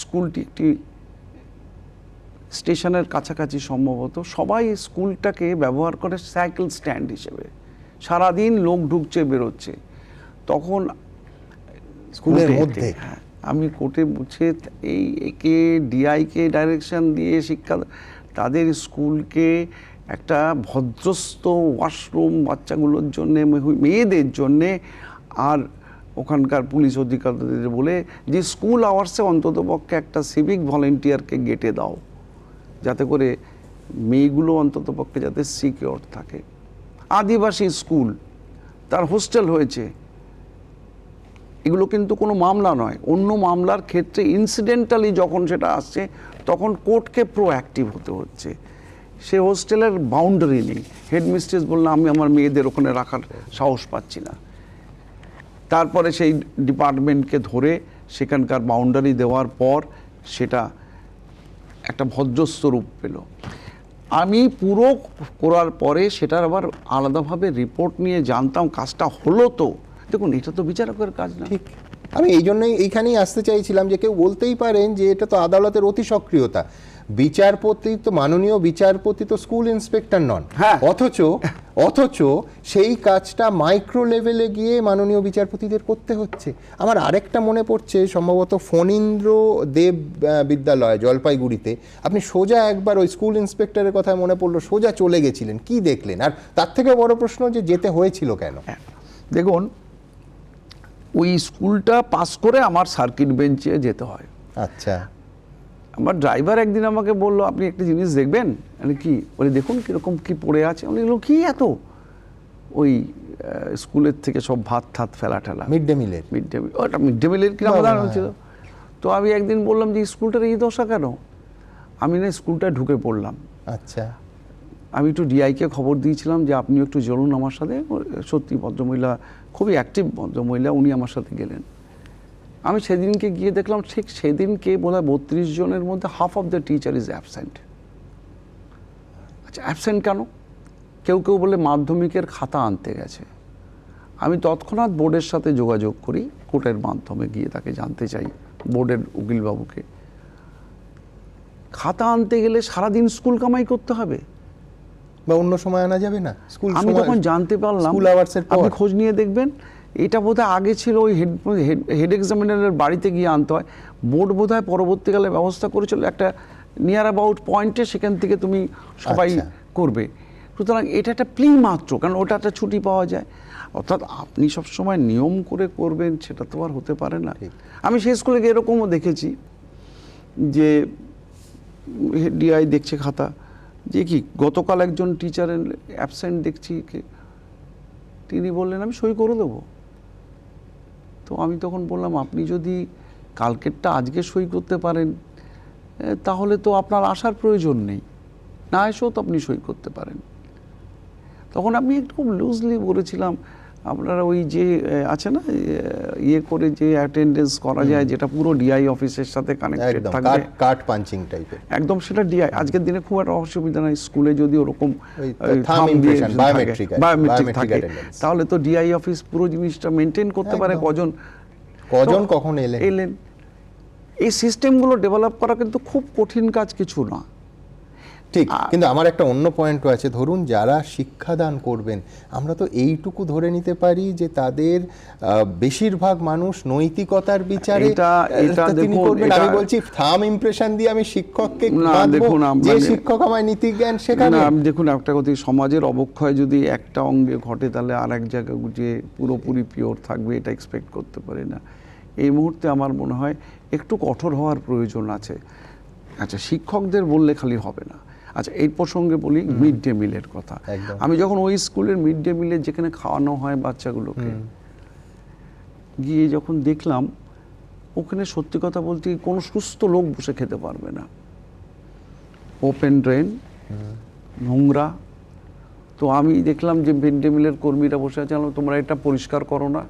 স্কুলটি একটি স্টেশনের কাছাকাছি সম্ভবত, সবাই স্কুলটাকে ব্যবহার করে সাইকেল স্ট্যান্ড হিসেবে, সারাদিন লোক ঢুকছে বেরোচ্ছে। তখন স্কুলের মধ্যে আমি কোর্টে বুঝে এই একে ডিআইকে ডাইরেকশন দিয়ে শিক্ষা, তাদের স্কুলকে একটা ভদ্রস্থ ওয়াশরুম বাচ্চাগুলোর জন্যে, মেয়েদের জন্যে, আর ওখানকার পুলিশ অধিকারীদের বলে যে স্কুল আওয়ার্সে অন্ততপক্ষে একটা সিভিক ভলেন্টিয়ারকে গেটে দাও, যাতে করে মেয়েগুলো অন্ততপক্ষে যাতে সিকিওর থাকে। আদিবাসী স্কুল, তার হোস্টেল হয়েছে, এগুলো কিন্তু কোনো মামলা নয়। অন্য মামলার ক্ষেত্রে ইনসিডেন্টালি যখন সেটা আসছে, তখন কোর্টকে প্রোঅ্যাক্টিভ হতে হচ্ছে। সে হোস্টেলের বাউন্ডারি নেই, হেডমিস্ট্রেস বললাম আমি আমার মেয়েদের ওখানে রাখার সাহস পাচ্ছি না। তারপরে সেই ডিপার্টমেন্টকে ধরে সেখানকার বাউন্ডারি দেওয়ার পর সেটা একটা ভদ্রস্থ রূপ পেল। আমি পুরো করার পরে সেটার আবার আলাদাভাবে রিপোর্ট নিয়ে জানতাম কাজটা হলো। তো দেখুন, এটা তো বিচারকের কাজ না। ঠিক, আমি এই জন্যই এইখানেই আসতে চাইছিলাম যে কেউ বলতেই পারেন যে এটা তো আদালতের অতি সক্রিয়তা। বিচারপতি তো, মাননীয় বিচারপতি তো স্কুল ইন্সপেক্টর নন, অথচ সেই কাজটা মাইক্রো লেভেলে গিয়ে মাননীয় বিচারপতিদের করতে হচ্ছে। আমার আরেকটা মনে পড়ছে, সম্ভবত ফণীন্দ্র দেব বিদ্যালয় জলপাইগুড়িতে, আপনি সোজা একবার ওই স্কুল ইন্সপেক্টরের কথা মনে পড়লো, সোজা চলে গেছিলেন, কি দেখলেন? আর তার থেকে বড় প্রশ্ন যে যেতে হয়েছিল কেন? দেখুন, ওই স্কুলটা পাস করে আমার সার্কিট বেঞ্চে যেতে হয়। আচ্ছা। আমার ড্রাইভার একদিন আমাকে বললো আপনি একটা জিনিস দেখবেন। মানে কি? বলে দেখুন কীরকম কী পড়ে আছে। আমি বললাম কী এত? ওই স্কুলের থেকে সব ভাত ঠাত ফেলা ঠেলা, মিড ডে ওটা মিড ডে মিলের কিরকম উদাহরণ ছিল। তো আমি একদিন বললাম যে স্কুলটার এই দশা কেন? আমি না স্কুলটায় ঢুকে পড়লাম। আচ্ছা। আমি একটু ডিআইকে খবর দিয়েছিলাম যে আপনি একটু চলুন আমার সাথে। সত্যি ভদ্রমহিলা, খুবই অ্যাক্টিভ ভদ্রমহিলা, উনি আমার সাথে গেলেন। আমি সেদিনকে গিয়ে দেখলাম ঠিক সেদিনকে বোধহয় 32 জনের মধ্যে half of the teacher is absent. আচ্ছা, অ্যাবসেন্ট কেন? কেউ কেউ বলে মাধ্যমিকের খাতা আনতে গেছে। আমি তৎক্ষণাৎ বোর্ডের সাথে যোগাযোগ করি, কোর্টের মাধ্যমে গিয়ে তাকে জানতে চাই, বোর্ডের উকিলবাবুকে, খাতা আনতে গেলে সারাদিন স্কুল কামাই করতে হবে বা অন্য সময় আনা যাবে না? স্কুল আমি তখন জানতে পারলাম, স্কুল আওয়ার্সের পর। আপনি খোঁজ নিয়ে দেখবেন, এটা বোধহয় আগে ছিল ওই হেড এক্সামিনারের বাড়িতে গিয়ে আনতে হয়। বোর্ড বোধহয় পরবর্তীকালে ব্যবস্থা করেছিল একটা নিয়ার অ্যাবাউট পয়েন্টে, সেখান থেকে তুমি সবাই আচ্ছা। করবে। সুতরাং এটা একটা প্লি মাত্র, কারণ ওটা একটা ছুটি পাওয়া যায়। অর্থাৎ আপনি সবসময় নিয়ম করে করবেন সেটা তো আর হতে পারে না। ঠিক। আমি সেই স্কুলে গিয়ে এরকমও দেখেছি যে ডিআই দেখছে খাতা, যে কি গতকাল একজন টিচারের অ্যাবসেন্ট দেখছি, তিনি বললেন আমি সই করে দেবো। তো আমি তখন বললাম, আপনি যদি কালকেরটা আজকে সই করতে পারেন তাহলে তো আপনার আসার প্রয়োজন নেই, না এসেও তো আপনি সই করতে পারেন। তখন আমি একটু খুব লুজলি বলেছিলাম, আপনারা ওই যে আছে না ইয়ে করে যে অ্যাটেন্ডেন্স করা যায়, যেটা পুরো ডিআই অফিসের সাথে কানেক্টেড একদম থাকবে, কার্ড পাঞ্চিং টাইপের, একদম সেটা ডিআই। আজকের দিনে খুব একটা অসুবিধা নাই, স্কুলে যদি ওরকম thumb impression, biometric থাকে attendance। তাহলে তো ডিআই অফিস পুরো জিনিসটা মেনটেন করতে পারে, একদম। কজন কখন এলেন। এই সিস্টেমগুলো ডেভেলপ করা কিন্তু খুব কঠিন কাজ কিছু না। ঠিক, কিন্তু আমার একটা অন্য পয়েন্টও আছে। ধরুন যারা শিক্ষাদান করবেন, আমরা তো এইটুকু ধরে নিতে পারি যে তাদের বেশিরভাগ মানুষ নৈতিকতার বিচারে তিনি করবেন। আমি বলছি থাম ইমপ্রেশন দিয়ে আমি শিক্ষককে দেখুন, যে শিক্ষক আমায় নীতি জ্ঞান শেখাবে। দেখুন, একটা কথা, সমাজের অবক্ষয় যদি একটা অঙ্গে ঘটে তাহলে আর এক জায়গায় যে পুরোপুরি পিওর থাকবে এটা এক্সপেক্ট করতে পারি না। এই মুহূর্তে আমার মনে হয় একটু কঠোর হওয়ার প্রয়োজন আছে। আচ্ছা, শিক্ষকদের বললে খালি হবে না। আচ্ছা, এই প্রসঙ্গে বলি মিড ডে মিলের কথা। আমি যখন ওই স্কুলের মিড ডে মিলে যেখানে খাওয়ানো হয় বাচ্চাগুলোকে, গিয়ে যখন দেখলাম ওখানে সত্যি কথা বলতে কোনো সুস্থ লোক বসে খেতে পারবে না, ওপেন ড্রেন, নোংরা। তো আমি দেখলাম যে মিড ডে মিলের কর্মীরা বসে আছে, তোমরা এটা পরিষ্কার করো না?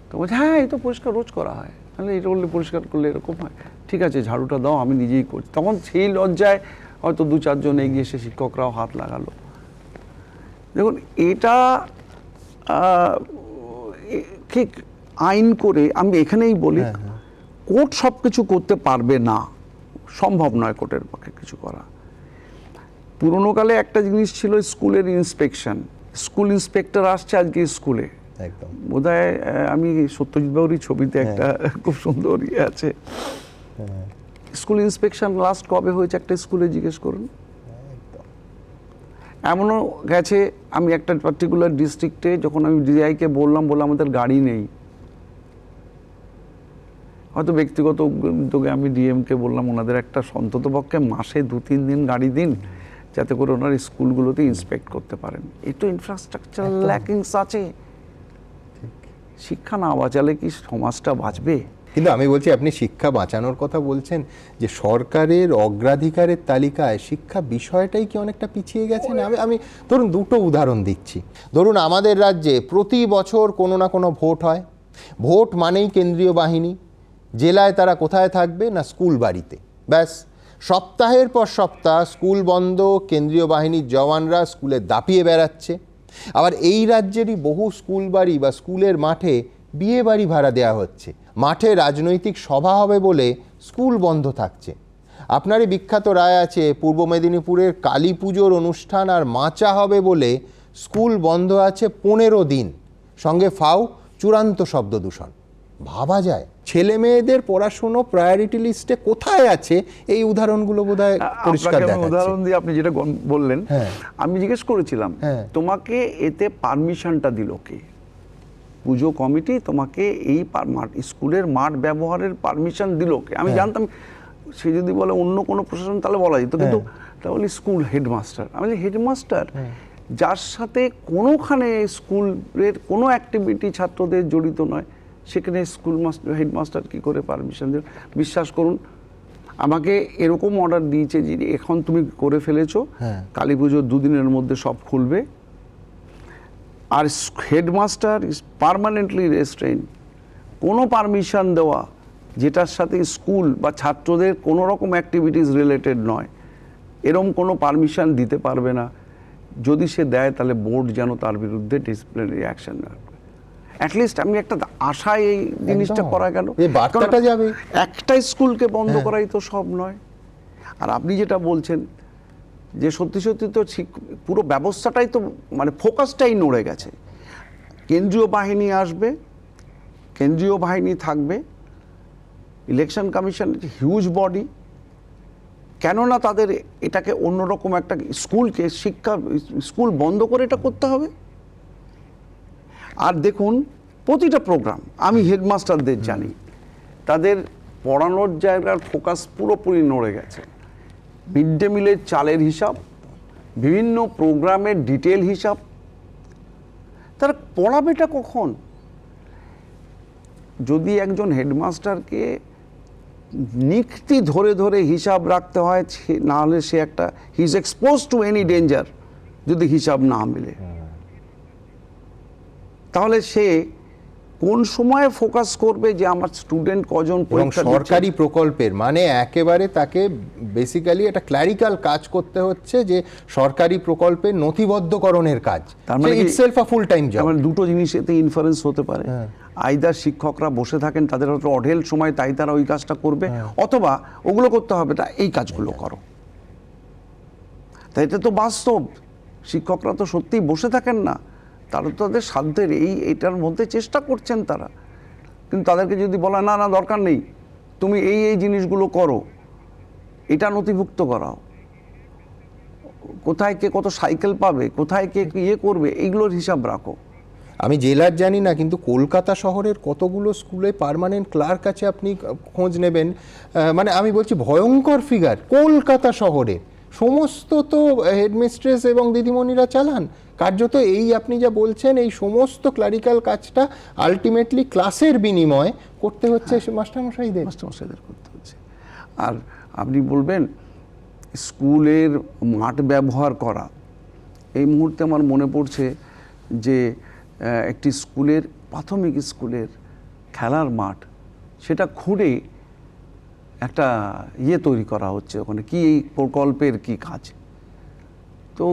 তো বলছে হ্যাঁ, এই তো পরিষ্কার রোজ করা হয়। তাহলে এটা বললে পরিষ্কার করলে এরকম হয়? ঠিক আছে, ঝাড়ুটা দাও, আমি নিজেই করি। তখন সেই লজ্জায় হয়তো 2-4 জন এগিয়ে এসে শিক্ষকরাও হাত লাগালো। দেখুন, এটা ঠিক আইন করে আমি এখানেই বলি, কোর্ট সব কিছু করতে পারবে না, সম্ভব নয় কোর্টের পক্ষে কিছু করা। পুরোনো কালে একটা জিনিস ছিল স্কুলের ইন্সপেকশন, স্কুল ইন্সপেক্টর আসছে আজকে স্কুলে, একদম বোধহয় আমি সত্যজিৎ বাবুরই ছবিতে একটা খুব সুন্দর ইয়ে আছে, স্কুল ইন্সপেকশন লাস্ট কবে হয়েছে একটা স্কুলে জিজ্ঞেস করুন। এমনও গেছে, আমি একটা পার্টিকুলার ডিস্ট্রিক্টে যখন আমি ডিআইকে বললাম আমাদের গাড়ি নেই, হয়তো ব্যক্তিগত উদ্যোগে আমি ডিএমকে বললাম ওনাদের একটা অন্ততপক্ষে মাসে 2-3 দিন গাড়ি দিন, যাতে করে ওনার স্কুলগুলোতে ইন্সপেক্ট করতে পারেন। একটু ইনফ্রাস্ট্রাকচারাল ল্যাকিংস আছে। শিক্ষা না বাঁচালে কি সমাজটা বাঁচবে? কিন্তু আমি বলছি, আপনি শিক্ষা বাঁচানোর কথা বলছেন, যে সরকারের অগ্রাধিকারের তালিকায় শিক্ষা বিষয়টাই কি অনেকটা পিছিয়ে গেছে না? আমি ধরুন দুটো উদাহরণ দিচ্ছি। ধরুন আমাদের রাজ্যে প্রতি বছর কোনো না কোনো ভোট হয়, ভোট মানেই কেন্দ্রীয় বাহিনী, জেলায় তারা কোথায় থাকবে না স্কুল বাড়িতে, ব্যাস সপ্তাহের পর সপ্তাহ স্কুল বন্ধ, কেন্দ্রীয় বাহিনীর জওয়ানরা স্কুলে দাপিয়ে বেড়াচ্ছে। আবার এই রাজ্যেরই বহু স্কুল বাড়ি বা স্কুলের মাঠে বিয়ে বাড়ি ভাড়া দেওয়া হচ্ছে, মাঠে রাজনৈতিক সভা হবে বলে স্কুল বন্ধ থাকছে। আপনারই বিখ্যাত রায় আছে, পূর্ব মেদিনীপুরের কালী পুজোর অনুষ্ঠান আর মাচা হবে বলে স্কুল বন্ধ আছে 15 দিন, সঙ্গে ফাও চূড়ান্ত শব্দ দূষণ। ভাবা যায় ছেলে মেয়েদের পড়াশুনো প্রায়োরিটি লিস্টে কোথায় আছে? এই উদাহরণগুলো বোধহয় পরিষ্কার দেখাচ্ছে। উদাহরণ দিয়ে আপনি যেটা বললেন, আমি জিজ্ঞেস করেছিলাম তোমাকে এতে পারমিশনটা দিল কে? পুজো কমিটি তোমাকে এই স্কুলের মাঠ ব্যবহারের পারমিশন দিল কে? আমি জানতাম সে যদি বলে অন্য কোনো প্রশাসন তাহলে বলা যেত, কিন্তু তাহলে স্কুল হেডমাস্টার। আমি হেডমাস্টার যার সাথে কোনোখানে স্কুলের কোনো অ্যাক্টিভিটি ছাত্রদের জড়িত নয়, সেখানে স্কুল হেডমাস্টার কি করে পারমিশন দেবে? বিশ্বাস করুন, আমাকে এরকম অর্ডার দিয়েছে যে এখন তুমি করে ফেলেছো, হ্যাঁ। কালী পুজোর 2 দিনের মধ্যে সব খুলবে, আর হেডমাস্টার ইজ পার্মানেন্টলি রেস্ট্রেইন। কোনো পারমিশন দেওয়া যেটার সাথে স্কুল বা ছাত্রদের কোনো রকম অ্যাক্টিভিটিস রিলেটেড নয়, এরম কোনো পারমিশন দিতে পারবে না। যদি সে দেয় তাহলে বোর্ড যেন তার বিরুদ্ধে ডিসিপ্লিনারি অ্যাকশন নেয়। অ্যাটলিস্ট আমি একটা আশায় এই জিনিসটা একদম। করা গেল। এই বার্তাটা কারণ যাবে। একটা স্কুলকে বন্ধ করাই তো সব নয়। আর আপনি যেটা বলছেন যে সত্যি সত্যি তো পুরো ব্যবস্থাটাই তো মানে ফোকাসটাই নড়ে গেছে। কেন্দ্রীয় বাহিনী আসবে, কেন্দ্রীয় বাহিনী থাকবে, ইলেকশন কমিশন হিউজ বডি, কেননা তাদের এটাকে অন্যরকম একটা স্কুলকে স্কুল বন্ধ করে এটা করতে হবে। আর দেখুন প্রতিটা প্রোগ্রাম, আমি হেডমাস্টারদের জানি, তাদের পড়ানোর জায়গার ফোকাস পুরোপুরি নড়ে গেছে। মিড ডে মিলের চালের হিসাব, বিভিন্ন প্রোগ্রামের ডিটেল হিসাব, তারা পড়াবেটা কখন? যদি একজন হেডমাস্টারকে নিখতি ধরে ধরে হিসাব রাখতে হয়, না হলে সে একটা he is expose to any danger যদি হিসাব না মেলে, তাহলে সে কোন সময়ে ফোকাস করবে যে আমার স্টুডেন্ট কজন এবং পরীক্ষা দিচ্ছে? সরকারি প্রকল্পের মানে একেবারে তাকে বেসিক্যালি একটা ক্ল্যারিক্যাল কাজ করতে হচ্ছে, যে সরকারি প্রকল্পের নথিবদ্ধকরণের কাজ। তার মানে কি- ইটসেলফ আ ফুল টাইম জব। আমার দুটো জিনিসেতে ইনফারেন্স হতে পারে। আইদার শিক্ষকরা বসে থাকেন, তাদের হয়তো অঢেল সময়, তাই তারা ওই কাজটা করবে, অথবা ওগুলো করতে হবে না, এই কাজগুলো করো। তাই এটা তো বাস্তব। শিক্ষকরা তো সত্যিই বসে থাকেন না, তারা তো তাদের সাধ্যের এইটার মধ্যে চেষ্টা করছেন তারা। কিন্তু তাদেরকে যদি বলা না না দরকার নেই, তুমি এই জিনিসগুলো করো, এটা নথিভুক্ত করাও, কোথায় কে কত সাইকেল পাবে, কোথায় কে ইয়ে করবে, এইগুলোর হিসাব রাখো। আমি জেলার জানি না, কিন্তু কলকাতা শহরের কতগুলো স্কুলে পার্মানেন্ট ক্লার্ক আছে, আপনি খোঁজ নেবেন। মানে আমি বলছি ভয়ঙ্কর ফিগার কলকাতা শহরে। সমস্ত তো হেডমিস্ট্রেস এবং দিদিমণিরা চালান কার্যত। এই আপনি যা বলছেন, এই সমস্ত ক্লারিক্যাল কাজটা আলটিমেটলি ক্লাসের বিনিময়ে করতে হচ্ছে মাস্টারমশাইদের। মাস্টারমশাইদের করতে হচ্ছে। আর আপনি বলবেন স্কুলের মাঠ ব্যবহার করা, এই মুহূর্তে আমার মনে পড়ছে যে একটি স্কুলের, প্রাথমিক স্কুলের খেলার মাঠ, সেটা খুঁড়ে একটা তৈরি করা হচ্ছে ওখানে। কি এই প্রকল্পের কি কাজ? তো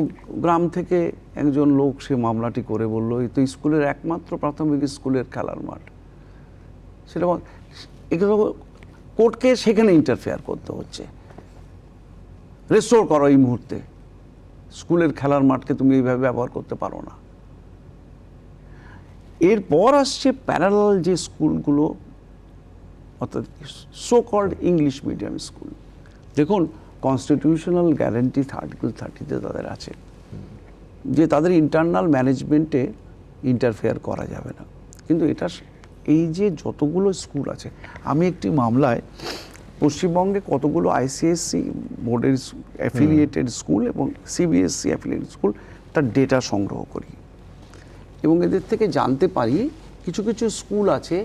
গ্রাম থেকে একজন লোক সে মামলাটি করে বলল, এই তো স্কুলের একমাত্র প্রাথমিক স্কুলের খেলার মাঠ, সেটা এগুলো কোর্টকে সেখানে ইন্টারফেয়ার করতে হচ্ছে। রেস্টোর করো এই মুহূর্তে, স্কুলের খেলার মাঠকে তুমি এইভাবে ব্যবহার করতে পারো না। এরপর আসছে প্যারালাল যে স্কুলগুলো, অর্থাৎ so called English medium school. দেখুন কনস্টিটিউশনাল গ্যারান্টি আর্টিকেল 30-তে তাদের আছে যে তাদের ইন্টারনাল ম্যানেজমেন্টে ইন্টারফেয়ার করা যাবে না। কিন্তু এটা এই যে যতগুলো স্কুল আছে, আমি একটি মামলায় পশ্চিমবঙ্গে কতগুলো আইসিএসসি বোর্ডের অ্যাফিলিয়েটেড স্কুল এবং সিবিএসসি অ্যাফিলিয়েটেড স্কুল, তার ডেটা সংগ্রহ করি এবং এদের থেকে জানতে পারি কিছু কিছু স্কুল আছে,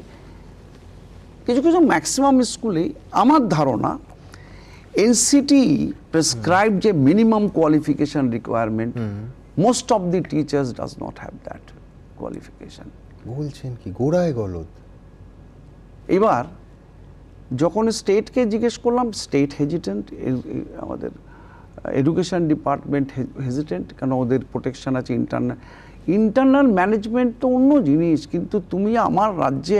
কিছু কিছু ম্যাক্সিমাম স্কুলেই আমার ধারণা এনসিটি প্রেসক্রাইব যে minimum qualification requirement, most of the teachers does not have that qualification. বলছেন কি গোড়ায় গলদ? এবার যখন স্টেটকে জিজ্ঞেস করলাম, স্টেট হেজিটেন্ট, আমাদের এডুকেশন ডিপার্টমেন্ট হেজিটেন্ট, কেন ওদের প্রোটেকশন আছে। ইন্টারনাল ম্যানেজমেন্ট তো অন্য জিনিস, কিন্তু তুমি আমার রাজ্যে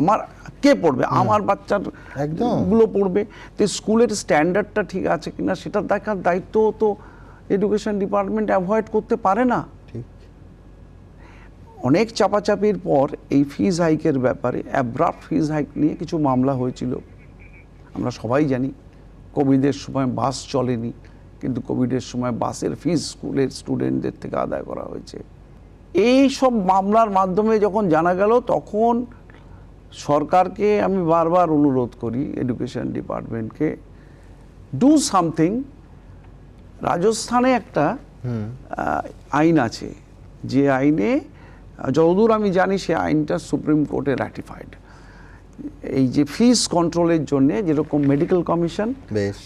আমার কে পড়বে, আমার বাচ্চার গুলো পড়বে, তো স্কুলের স্ট্যান্ডার্ডটা ঠিক আছে কিনা সেটা দেখার দায়িত্ব তো এডুকেশন ডিপার্টমেন্ট অ্যাভয়েড করতে পারে না। অনেক চাপাচাপির পর এই ফিজ হাইকের ব্যাপারে, অ্যাব্রাপ্ট ফিজ হাইক নিয়ে কিছু মামলা হয়েছিল। আমরা সবাই জানি কোভিডের সময় বাস চলেনি, কিন্তু কোভিডের সময় বাসের ফিজ স্কুলের স্টুডেন্টদের থেকে আদায় করা হয়েছে। এই সব মামলার মাধ্যমে যখন জানা গেল, তখন সরকারকে আমি বারবার অনুরোধ করি, এডুকেশন ডিপার্টমেন্টকে, ডু সামথিং। রাজস্থানে একটা আইন আছে, যে আইনে যতদূর আমি জানি সে আইনটা সুপ্রিম কোর্টে র্যাটিফাইড, এই যে ফিস কন্ট্রোলের জন্য যেরকম মেডিকেল কমিশন, বেশ,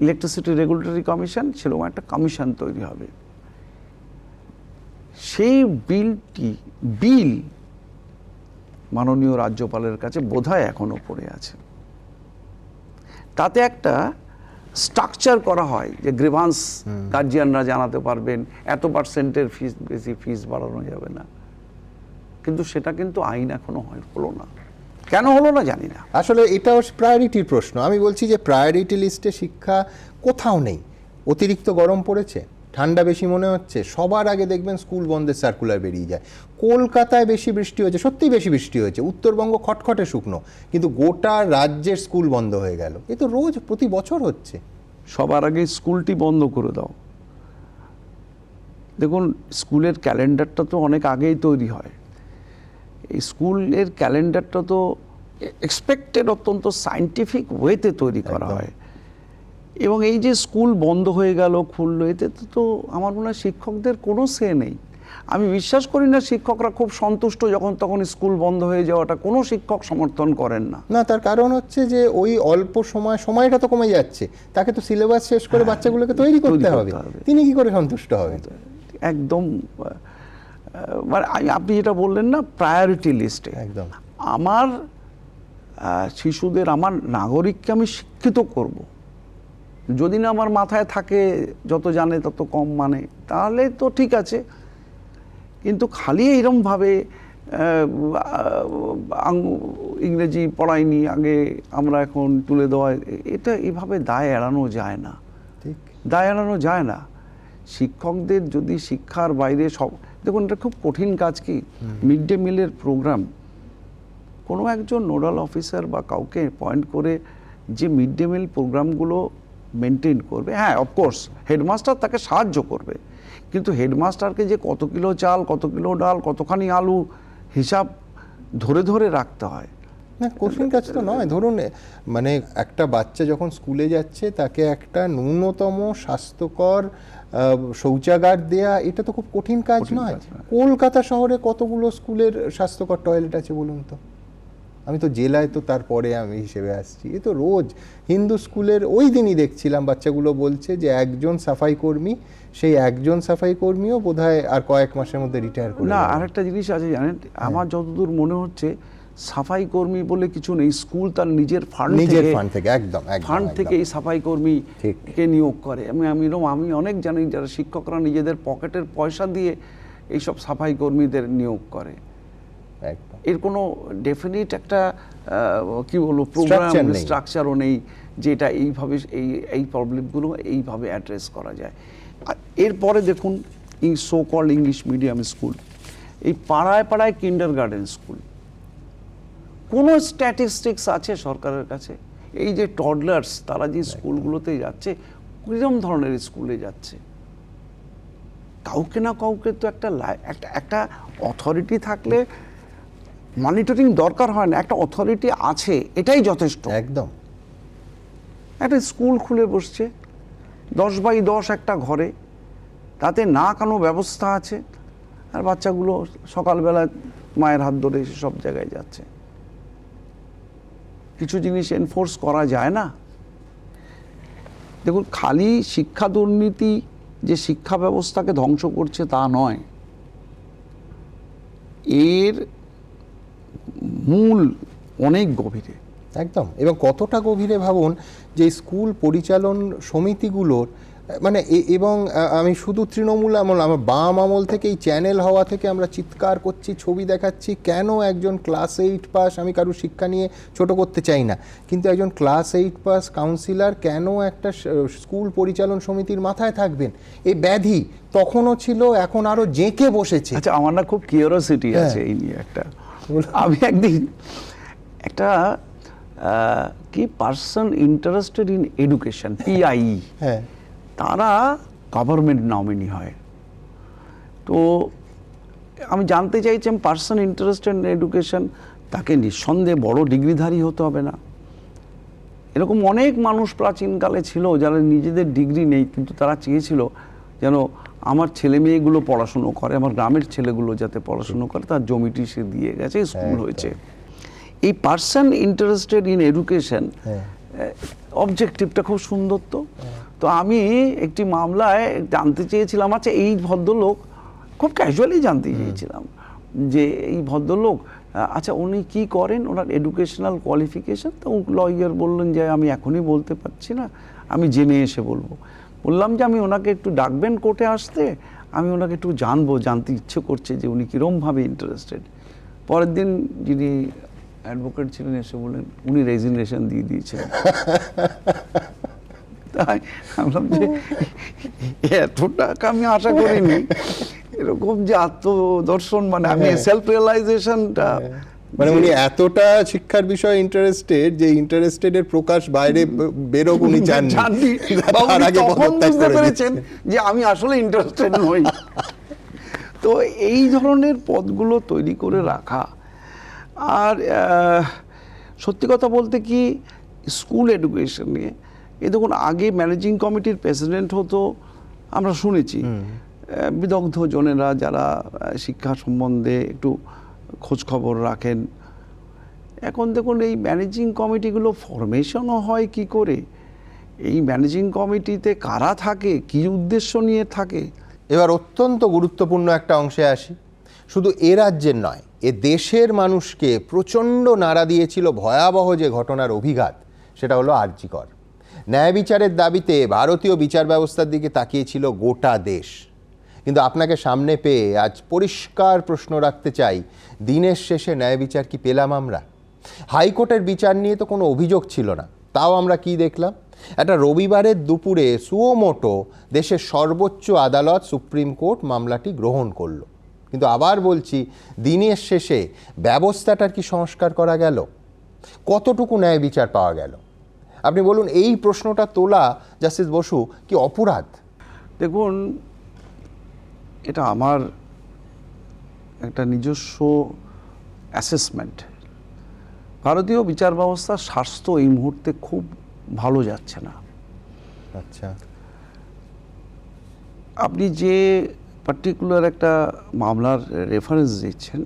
ইলেকট্রিসিটি রেগুলেটরি কমিশন, সেরকম একটা কমিশন তৈরি হবে। সেই বিল মাননীয় রাজ্যপালের কাছে বোধহয় এখনো পড়ে আছে। তাতে একটা স্ট্রাকচার করা হয় যে গ্রিভান্স গার্জিয়ানরা জানাতে পারবেন, এত পার্সেন্টের ফিস বেশি ফিস বাড়ানো যাবে না। কিন্তু সেটা কিন্তু আইন এখনো হলো না। কেন হলো না জানি না। আসলে এটাও প্রায়োরিটির প্রশ্ন। আমি বলছি যে প্রায়োরিটি লিস্টে শিক্ষা কোথাও নেই। অতিরিক্ত গরম পড়েছে, ঠান্ডা বেশি মনে হচ্ছে, সবার আগে দেখবেন স্কুল বন্ধের সার্কুলার বেরিয়ে যায়। কলকাতায় বেশি বৃষ্টি হয়েছে, সত্যিই বেশি বৃষ্টি হয়েছে, উত্তরবঙ্গ খটখটে শুকনো, কিন্তু গোটা রাজ্যের স্কুল বন্ধ হয়ে গেল। এ তো রোজ প্রতি বছর হচ্ছে। সবার আগে স্কুলটি বন্ধ করে দাও। দেখুন, স্কুলের ক্যালেন্ডারটা তো অনেক আগেই তৈরি হয়। এই স্কুলের ক্যালেন্ডারটা তো এক্সপেক্টেড অত্যন্ত সায়েন্টিফিক ওয়েতে তৈরি করা হয়। এবং এই যে স্কুল বন্ধ হয়ে গেল, খুললো, এতে তো আমার মনে হয় শিক্ষকদের কোনো সে নেই। আমি বিশ্বাস করি না শিক্ষকরা খুব সন্তুষ্ট যখন তখন স্কুল বন্ধ হয়ে যাওয়াটা কোনো শিক্ষক সমর্থন করেন না। না, তার কারণ হচ্ছে যে ওই অল্প সময়টা তো কমে যাচ্ছে, তাকে তো সিলেবাস শেষ করে বাচ্চাগুলোকে তৈরি করতে হবে। তিনি কি করে সন্তুষ্ট হবেন? একদম, মানে আপনি যেটা বললেন না প্রায়োরিটি লিস্টে, একদম আমার শিশুদের, আমার নাগরিককে আমি শিক্ষিত করব। যদি না আমার মাথায় থাকে যত জানে তত কম মানে, তাহলে তো ঠিক আছে। কিন্তু খালি এইরকমভাবে ইংরেজি পড়াইনি আগে, আমরা এখন তুলে দেওয়া, এটা এভাবে দায় এড়ানো যায় না। ঠিক, দায় এড়ানো যায় না। শিক্ষকদের যদি শিক্ষার বাইরে সব, দেখুন এটা খুব কঠিন কাজ। কি মিড ডে মিলের প্রোগ্রাম, কোনো একজন নোডাল অফিসার বা কাউকে পয়েন্ট করে যে মিড ডে মিল প্রোগ্রামগুলো মেনটেন করবে, হ্যাঁ অফকোর্স হেডমাস্টার তাকে সাহায্য করবে, কিন্তু হেডমাস্টারকে যে কত কিলো চাল, কত কিলো ডাল, কতখানি আলু হিসাব ধরে ধরে রাখতে হয়। না, কঠিন কাজ তো নয়। ধরুন, মানে একটা বাচ্চা যখন স্কুলে যাচ্ছে তাকে একটা ন্যূনতম স্বাস্থ্যকর শৌচাগার দেয়া, এটা তো খুব কঠিন কাজ নয়। কলকাতা শহরে কতগুলো স্কুলের স্বাস্থ্যকর টয়লেট আছে বলুন তো? আমি তো জেলায়, তো তারপরে আমি হিসেবে আসছি। এ তো রোজ হিন্দু স্কুলের ওই দিনই দেখছিলাম বাচ্চাগুলো বলছে যে একজন সাফাই কর্মী, সেই একজন সাফাই কর্মীও বোধহয় আর কয়েক মাসের মধ্যে রিটায়ার করে। না, আরেকটা জিনিস আছে জানেন, আমার যতদূর মনে হচ্ছে সাফাই কর্মী বলে কিছু নেই। স্কুল তার নিজের ফান্ড থেকে একদম ফান্ড থেকে এই সাফাই কর্মীকে নিয়োগ করে। আমি অনেক জানি যারা শিক্ষকরা নিজেদের পকেটের পয়সা দিয়ে এইসব সাফাই কর্মীদের নিয়োগ করে। এর কোনো ডেফিনিট একটা কি বলবো প্রোগ্রাম স্ট্রাকচারও নেই যে এটা এইভাবে এই প্রবলেমগুলো এইভাবে অ্যাড্রেস করা যায়। এরপরে দেখুন so called English medium school, এই পাড়ায় পাড়ায় কিন্ডারগার্টেন স্কুল, কোনো স্ট্যাটিস্টিক্স আছে সরকারের কাছে? এই যে টডলার্স, তারা যে স্কুলগুলোতে যাচ্ছে, কিরকম ধরনের স্কুলে যাচ্ছে? কাউকে না কাউকে তো একটা অথরিটি থাকলে মনিটরিং দরকার হয় না, একটা অথরিটি আছে, এটাই যথেষ্ট। একদম, একটা স্কুল খুলে বসছে 10x10 একটা ঘরে, তাতে না কোনো ব্যবস্থা আছে, আর বাচ্চাগুলো সকালবেলা মায়ের হাত ধরে সব জায়গায় যাচ্ছে। কিছু জিনিস এনফোর্স করা যায় না? দেখুন, খালি শিক্ষা দুর্নীতি যে শিক্ষা ব্যবস্থাকে ধ্বংস করছে তা নয়, এর মূল অনেক গভীরে। একদম। এবং কতটা গভীরে ভাবুন যে স্কুল পরিচালন সমিতিগুলোর, মানে এবং আমি শুধু তৃণমূল আমল, আমার বাম আমল থেকে এই চ্যানেল হওয়া থেকে আমরা চিৎকার করছি, ছবি দেখাচ্ছি, কেন একজন ক্লাস 8 পাস, আমি কারোর শিক্ষা নিয়ে ছোট করতে চাই না, কিন্তু একজন ক্লাস 8 পাস কাউন্সিলর কেন একটা স্কুল পরিচালন সমিতির মাথায় থাকবেন? এই ব্যাধি তখনও ছিল, এখন আরো জেঁকে বসেছে। আচ্ছা, আমার না খুব কিউরিওসিটি আছে এই নিয়ে। আমি একদিন একটা কি person interested in education, PIE, হ্যাঁ, তারা গভর্নমেন্ট নমিনি হয়। তো আমি জানতে চাইছিলাম পার্সন ইন্টারেস্টেড ইন এডুকেশন, তাকে নিঃসন্দেহে বড় ডিগ্রিধারী হতে হবে না? এরকম অনেক মানুষ প্রাচীনকালে ছিল যারা নিজেদের ডিগ্রি নেই, কিন্তু তারা চেয়েছিল যেন আমার ছেলে মেয়েগুলো পড়াশুনো করে, আমার গ্রামের ছেলেগুলো যাতে পড়াশুনো করে, তার জমিটি সে দিয়ে গেছে, স্কুল হয়েছে। এই পার্সন ইন্টারেস্টেড ইন এডুকেশন হ্যাঁ। অবজেক্টিভটা খুব সুন্দর। তো আমি একটি মামলায় জানতে চেয়েছিলাম, আচ্ছা এই ভদ্রলোক, খুব ক্যাজুয়ালি জানতে চেয়েছিলাম যে এই ভদ্রলোক আচ্ছা উনি কি করেন, ওনার এডুকেশনাল কোয়ালিফিকেশন। তো লয়ার বললেন যে আমি এখনই বলতে পারছি না, আমি জেনে এসে বলবো। বললাম যে আমি ওনাকে একটু ডাকবেন কোর্টে আসতে, আমি ওনাকে একটু জানতে ইচ্ছে করছে যে উনি কীরমভাবে ইন্টারেস্টেড। পরের দিন যিনি অ্যাডভোকেট ছিলেন এসে বললেন উনি রেজিগনেশন দিয়ে দিয়েছেন। তাই আমি ভাবলাম যে এত টাকা আমি আশা করিনি, এরকম যে আত্মদর্শন, মানে আমি সেলফ রিয়েলাইজেশনটা, মানে উনি এতটা শিক্ষার বিষয়ে ইন্টারেস্টেড যে ইন্টারেস্টেড এর প্রকাশ বাইরে বেরোক উনি চাননি। তার আগে তখন পদত্যাগ বুঝতে করে পেরেছেন দিয়েছেন। যে আমি আসলে ইন্টারেস্টেড নই। তো এই ধরনের পদগুলো তৈরি করে রাখা। আর সত্যি কথা বলতে কি, স্কুল এডুকেশন নিয়ে এই দেখুন, আগে ম্যানেজিং কমিটির প্রেসিডেন্ট হতো, আমরা শুনেছি বিদগ্ধ জনেরা যারা শিক্ষা সম্বন্ধে একটু খোঁজ খবর রাখেন। এখন দেখুন এই ম্যানেজিং কমিটিগুলো ফরমেশনও হয় কি করে, এই ম্যানেজিং কমিটিতে কারা থাকে, কি উদ্দেশ্য নিয়ে থাকে। এবার অত্যন্ত গুরুত্বপূর্ণ একটা অংশে আসি। শুধু এ রাজ্যের নয়, এ দেশের মানুষকে প্রচণ্ড নাড়া দিয়েছিল ভয়াবহ যে ঘটনার অভিঘাত, সেটা হলো আর.জি. কর। ন্যায় বিচারের দাবিতে ভারতীয় বিচার ব্যবস্থার দিকে তাকিয়েছিল গোটা দেশ। কিন্তু আপনাকে সামনে পেয়ে আজ পরিষ্কার প্রশ্ন রাখতে চাই, দিনের শেষে ন্যায় বিচার কি পেলাম আমরা? হাইকোর্টের বিচার নিয়ে তো কোনো অভিযোগ ছিল না, তাও আমরা কি দেখলাম? একটা রবিবারের দুপুরে সুমোটো দেশের সর্বোচ্চ আদালত সুপ্রিম কোর্ট মামলাটি গ্রহণ করলো। কিন্তু আবার বলছি, দিনের শেষে ব্যবস্থাটার কি সংস্কার করা গেল? কতটুকু ন্যায় বিচার পাওয়া গেল? আপনি বলুন, এই প্রশ্নটা তোলা জাস্টিস বসু কি অপরাধ? দেখুন, এটা আমার একটা নিজস্ব অ্যাসেসমেন্ট। ভারতীয় বিচার ব্যবস্থার স্বাস্থ্য এই মুহূর্তে খুব ভালো যাচ্ছে না। আচ্ছা, আপনি যে পার্টিকুলার একটা মামলার রেফারেন্স দিচ্ছেন,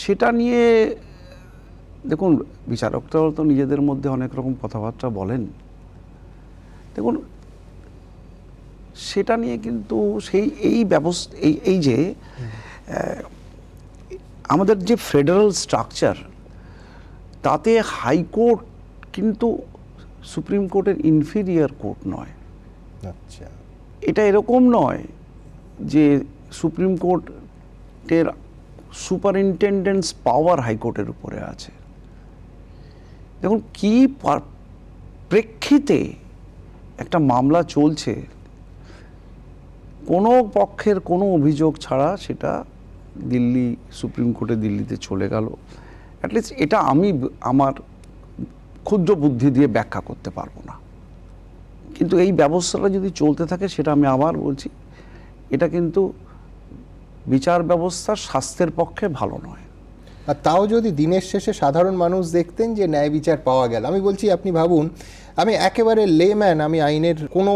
সেটা নিয়ে দেখুন, বিচারকরাও তো নিজেদের মধ্যে অনেক রকম কথাবার্তা বলেন। দেখুন, সেটা নিয়ে কিন্তু এই ব্যবস্থা, এই যে আমাদের যে ফেডারেল স্ট্রাকচার, তাতে হাইকোর্ট কিন্তু সুপ্রিম কোর্টের ইনফিরিয়ার কোর্ট নয়। আচ্ছা, এটা এরকম নয় যে সুপ্রিম কোর্টের সুপারিনটেন্ডেন্স পাওয়ার হাইকোর্টের উপরে আছে। দেখুন কি প্রেক্ষিতে একটা মামলা চলছে, কোনো পক্ষের কোনো অভিযোগ ছাড়া সেটা দিল্লি সুপ্রিম কোর্টে দিল্লিতে চলে গেল। অ্যাটলিস্ট এটা আমি আমার ক্ষুদ্র বুদ্ধি দিয়ে ব্যাখ্যা করতে পারবো না, কিন্তু এই ব্যবস্থাটা যদি চলতে থাকে, সেটা আমি আবার বলছি, এটা কিন্তু বিচার ব্যবস্থার স্বাস্থ্যের পক্ষে ভালো নয়। আর তাও যদি দিনের শেষে সাধারণ মানুষ দেখতেন যে ন্যায় বিচার পাওয়া গেল, আমি বলছি আপনি ভাবুন, আমি একেবারে লেম্যান, আমি আইনের কোনো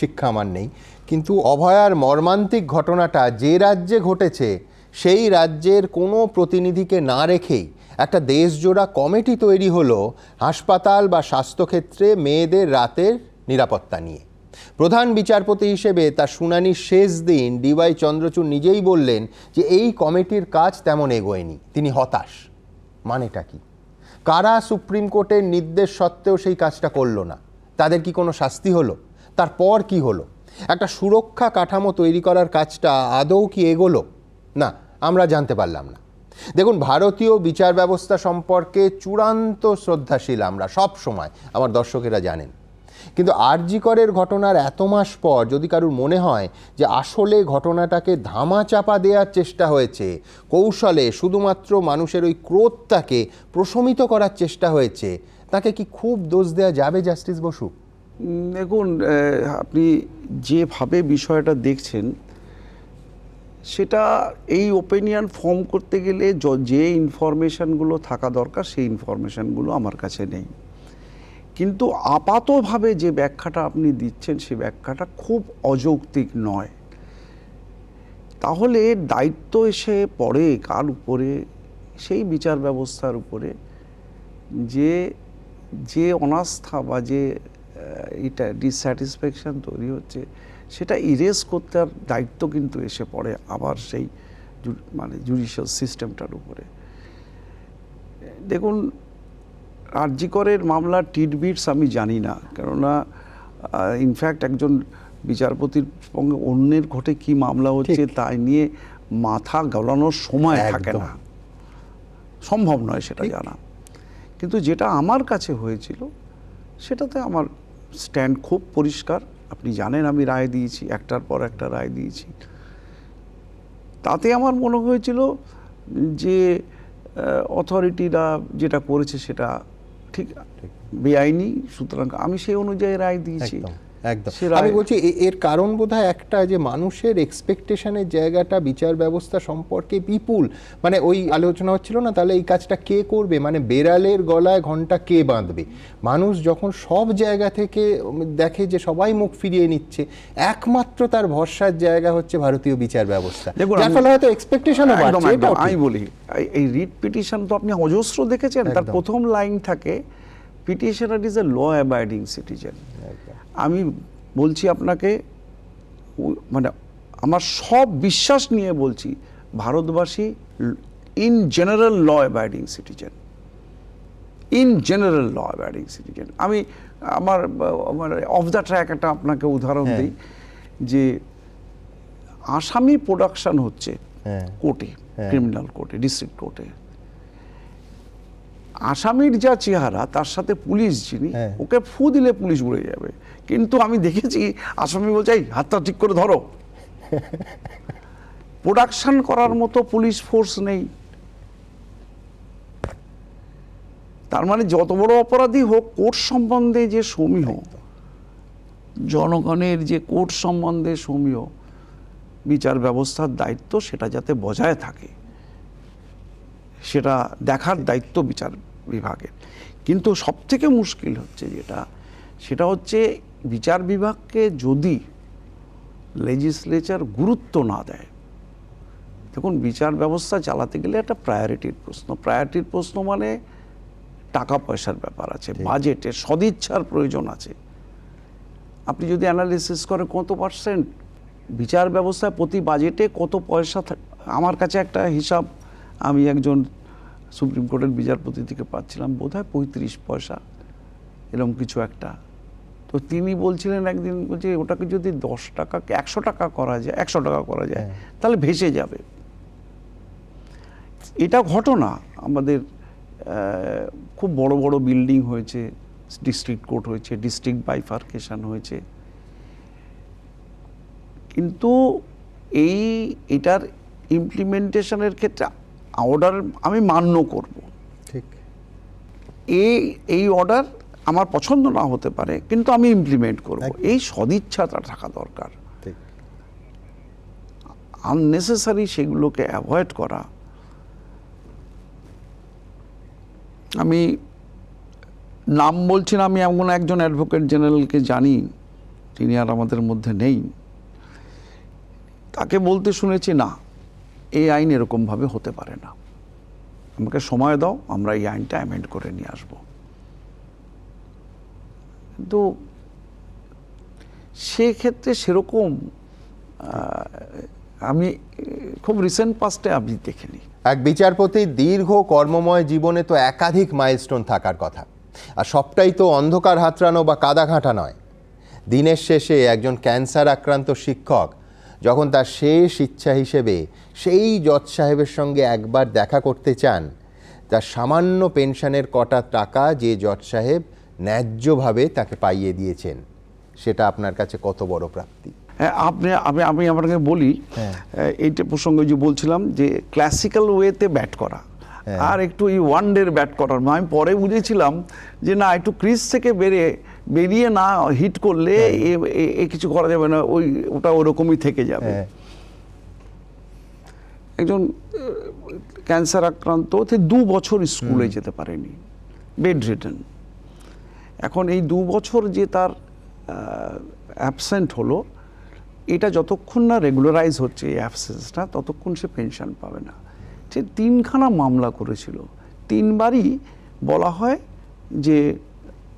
শিক্ষা আমার নেই, কিন্তু অভয়ার মর্মান্তিক ঘটনাটা যে রাজ্যে ঘটেছে, সেই রাজ্যের কোনো প্রতিনিধিকে না রেখেই একটা দেশজোড়া কমিটি তৈরি হলো হাসপাতাল বা স্বাস্থ্যক্ষেত্রে মেয়েদের রাতের নিরাপত্তা নিয়ে। প্রধান বিচারপতি হিসেবে তার শুনানির শেষ দিন ডিওয়াই চন্দ্রচূড় নিজেই বললেন যে এই কমিটির কাজ তেমন এগোয়নি, তিনি হতাশ। মানেটা কি? কারা সুপ্রিম কোর্টের নির্দেশ সত্ত্বেও সেই কাজটা করলো না? তাদের কি কোনো শাস্তি হলো? তারপর কি হলো? একটা সুরক্ষা কাঠামো তৈরি করার কাজটা আদৌ কি এগোলো? না, আমরা জানতে পারলাম না। দেখুন, ভারতীয় বিচার ব্যবস্থা সম্পর্কে চূড়ান্ত শ্রদ্ধাশীল আমরা সব সময়, আমার দর্শকেরা জানেন। কিন্তু আর.জি. করের ঘটনার এত মাস পর যদি কারুর মনে হয় যে আসলে ঘটনাটাকে ধামাচাপা দেওয়ার চেষ্টা হয়েছে, কৌশলে শুধুমাত্র মানুষের ওই ক্রোধটাকে প্রশমিত করার চেষ্টা হয়েছে, তাকে কি খুব দোষ দেওয়া যাবে জাস্টিস বসু? দেখুন, আপনি যেভাবে বিষয়টা দেখছেন, সেটা এই ওপিনিয়ন ফর্ম করতে গেলে যে ইনফরমেশানগুলো থাকা দরকার, সেই ইনফরমেশানগুলো আমার কাছে নেই। কিন্তু আপাতভাবে যে ব্যাখ্যাটা আপনি দিচ্ছেন, সেই ব্যাখ্যাটা খুব অযৌক্তিক নয়। তাহলে দায়িত্ব এসে পড়ে কার উপরে? সেই বিচার ব্যবস্থার উপরে যে যে অনাস্থা বা যে এটা ডিসস্যাটিসফ্যাকশন তৈরি হচ্ছে, সেটা ইরেজ করতে আর দায়িত্ব কিন্তু এসে পড়ে আবার সেই মানে জুডিশিয়াল সিস্টেমটার উপরে। দেখুন, আরজি করের মামলার টিটবিটস আমি জানি না, কেননা ইনফ্যাক্ট একজন বিচারপতির সঙ্গে অন্যের ঘটে কি মামলা হচ্ছে তাই নিয়ে মাথা গলানোর সময় থাকে না, সম্ভব নয় সেটা জানা। কিন্তু যেটা আমার কাছে হয়েছিল সেটাতে আমার স্ট্যান্ড খুব পরিষ্কার। আপনি জানেন আমি রায় দিয়েছি, একটার পর একটা রায় দিয়েছি। তাতে আমার মনে হয়েছিল যে অথরিটিরা যেটা করেছে সেটা ঠিক বেআইনি, সুতরাং আমি সেই অনুযায়ী রায় দিয়েছি। একদম। আমি বলছি এর কারণ বোধহয় একটা, যে মানুষের এক্সপেকটেশনের জায়গাটা বিচার ব্যবস্থা সম্পর্কে বিপুল। মানে ওই আলোচনা হচ্ছিল না, তাহলে এই কাজটা কে করবে, মানে বেড়ালের গলায় ঘন্টা কে বাঁধবে। মানুষ যখন সব জায়গা থেকে দেখে যে সবাই মুখ ফিরিয়ে নিচ্ছে, একমাত্র তার ভরসার জায়গা হচ্ছে ভারতীয় বিচার ব্যবস্থা, যার ফলে হয়তো এক্সপেকটেশনও বাড়ছে। আমি বলি, এই রিট পিটিশন তো আপনি অজস্র দেখেছেন, তার প্রথম লাইন থাকে petitioner is a law abiding citizen. আমি বলছি আপনাকে, মানে আমার সব বিশ্বাস নিয়ে বলছি, ভারতবাসী in general law abiding citizen, in general law abiding citizen. আমি আমার অফ দ্য ট্র্যাক একটা আপনাকে উদাহরণ দিই, যে আসামি প্রোডাকশন হচ্ছে কোর্টে, ক্রিমিনাল কোর্টে, ডিস্ট্রিক্ট কোর্টে। আসামির যা চেহারা, তার সাথে পুলিশ যিনি, ওকে ফু দিলে পুলিশ উড়ে যাবে। কিন্তু আমি দেখেছি আসামি বলছে এই হাতটা ঠিক করে ধরো। প্রোডাকশন করার মতো পুলিশ ফোর্স নেই। তার মানে যত বড় অপরাধী হোক, কোর্ট সম্বন্ধে যে সমীহ, জনগণের যে কোর্ট সম্বন্ধে সমীহ বিচার ব্যবস্থার দায়িত্ব, সেটা যাতে বজায় থাকে, সেটা দেখার দায়িত্ব বিচার বিভাগের। কিন্তু সবথেকে মুশকিল হচ্ছে যেটা, সেটা হচ্ছে বিচার বিভাগকে যদি লেজিসলেচার গুরুত্ব না দেয়। দেখুন, বিচার ব্যবস্থা চালাতে গেলে একটা প্রায়োরিটির প্রশ্ন। প্রায়োরিটির প্রশ্ন মানে টাকা পয়সার ব্যাপার আছে, বাজেটের সদিচ্ছার প্রয়োজন আছে। আপনি যদি অ্যানালিসিস করেন কত পার্সেন্ট বিচার ব্যবস্থায় প্রতি বাজেটে কত পয়সা আমার কাছে একটা হিসাব আমি একজন সুপ্রিম কোর্টের বিচারপতি থেকে পাচ্ছিলাম, বোধহয় 35 পয়সা এরকম কিছু একটা। তো তিনি বলছিলেন একদিন, বলছে ওটাকে যদি 10 টাকা 100 টাকা করা যায়, 100 টাকা করা যায়, তাহলে ভেসে যাবে। এটা ঘটনা। আমাদের খুব বড় বড় বিল্ডিং হয়েছে, ডিস্ট্রিক্ট কোর্ট হয়েছে, ডিস্ট্রিক্ট বাইফার্কেশন হয়েছে, কিন্তু এটার ইমপ্লিমেন্টেশনের ক্ষেত্রে অর্ডার আমি মান্য করব। ঠিক, এই অর্ডার আমার পছন্দ না হতে পারে, কিন্তু আমি ইমপ্লিমেন্ট করব। এই সদিচ্ছাটা থাকা দরকার। আননেসেসারি সেগুলোকে অ্যাভয়েড করা। আমি নাম বলছি না, আমি এমন একজন অ্যাডভোকেট জেনারেলকে জানি, তিনি আর আমাদের মধ্যে নেই, তাকে বলতে শুনেছি, না, এই আইন এরকমভাবে হতে পারে না, আমাকে সময় দাও, আমরা এই আইনটা অ্যামেন্ড করে নিয়ে আসবো। কিন্তু সেক্ষেত্রে সেরকম আমি খুব রিসেন্ট পাস্টে আমি দেখিনি। এক বিচারপতির দীর্ঘ কর্মময় জীবনে তো একাধিক মাইলস্টোন থাকার কথা, আর সবটাই তো অন্ধকার হাতড়ানো বা কাদা ঘাঁটা নয়। দিনের শেষে একজন ক্যান্সার আক্রান্ত শিক্ষক যখন তার শেষ ইচ্ছা হিসেবে সেই জজ সাহেবের সঙ্গে একবার দেখা করতে চান, তার সামান্য পেনশনের কটা টাকা যে জজ সাহেব ন্যায্যভাবে তাকে পাইয়ে দিয়েছেন, সেটা আপনার কাছে কত বড় প্রাপ্তি। হ্যাঁ, আমি আপনাকে বলি, এইটা প্রসঙ্গে যে বলছিলাম যে ক্লাসিক্যাল ওয়েতে ব্যাট করা আর একটু এই ওয়ানডের ব্যাট করার, আমি পরে বুঝেছিলাম যে না, একটু ক্রিজ থেকে বেরিয়ে না হিট করলে কিছু করা যাবে না, ওটা ওরকমই থেকে যাবে। একজন ক্যান্সার আক্রান্ত 2 বছর স্কুলে যেতে পারেনি, বেড রিডেন। এখন এই 2 বছর যে তার অ্যাবসেন্ট হলো, এটা যতক্ষণ না রেগুলারাইজ হচ্ছে এই অ্যাবসেন্সটা, ততক্ষণ সে পেনশন পাবে না। সে 3খানা মামলা করেছিল। 3বারই বলা হয় যে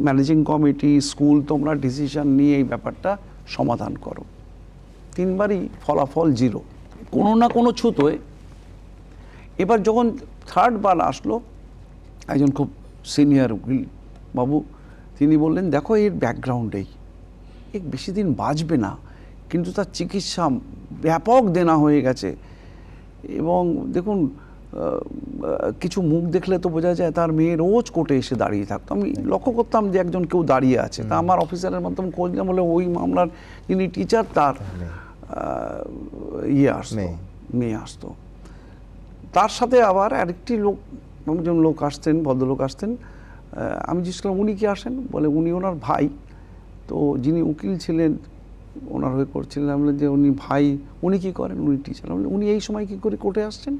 ম্যানেজিং কমিটি, স্কুল, তোমরা ডিসিশন নিয়ে এই ব্যাপারটা সমাধান করো। 3বারই ফলাফল 0, কোনো না কোনো ছুতোয়। এবার যখন 3rd বার আসলো, একজন খুব সিনিয়র উকিল বাবু, তিনি বললেন, দেখো এর ব্যাকগ্রাউন্ডেই বেশি দিন বাঁচবে না, কিন্তু তার চিকিৎসা ব্যাপক দেনা হয়ে গেছে। এবং দেখুন, কিছু মুখ দেখলে তো বোঝা যায় তার মেয়ে রোজ কোর্টে এসে দাঁড়িয়ে থাকতো। আমি লক্ষ্য করতাম যে একজন কেউ দাঁড়িয়ে আছে, তা আমার অফিসারের মাধ্যমে খোঁজ না বলে ওই মামলার যিনি টিচার তার মেয়ে আসতো। তার সাথে আবার আরেকটি একজন লোক আসতেন, ভদ্রলোক আসতেন। আমি জিজ্ঞেস করলাম, উনি কি আসেন? বলে উনি ওনার ভাই। তো যিনি উকিল ছিলেন ওনার হয়ে করছিলেন। আমি বললাম যে উনি ভাই, উনি কি করেন? উনি টিচার। উনি এই সময় কি করে কোর্টে আসছেন?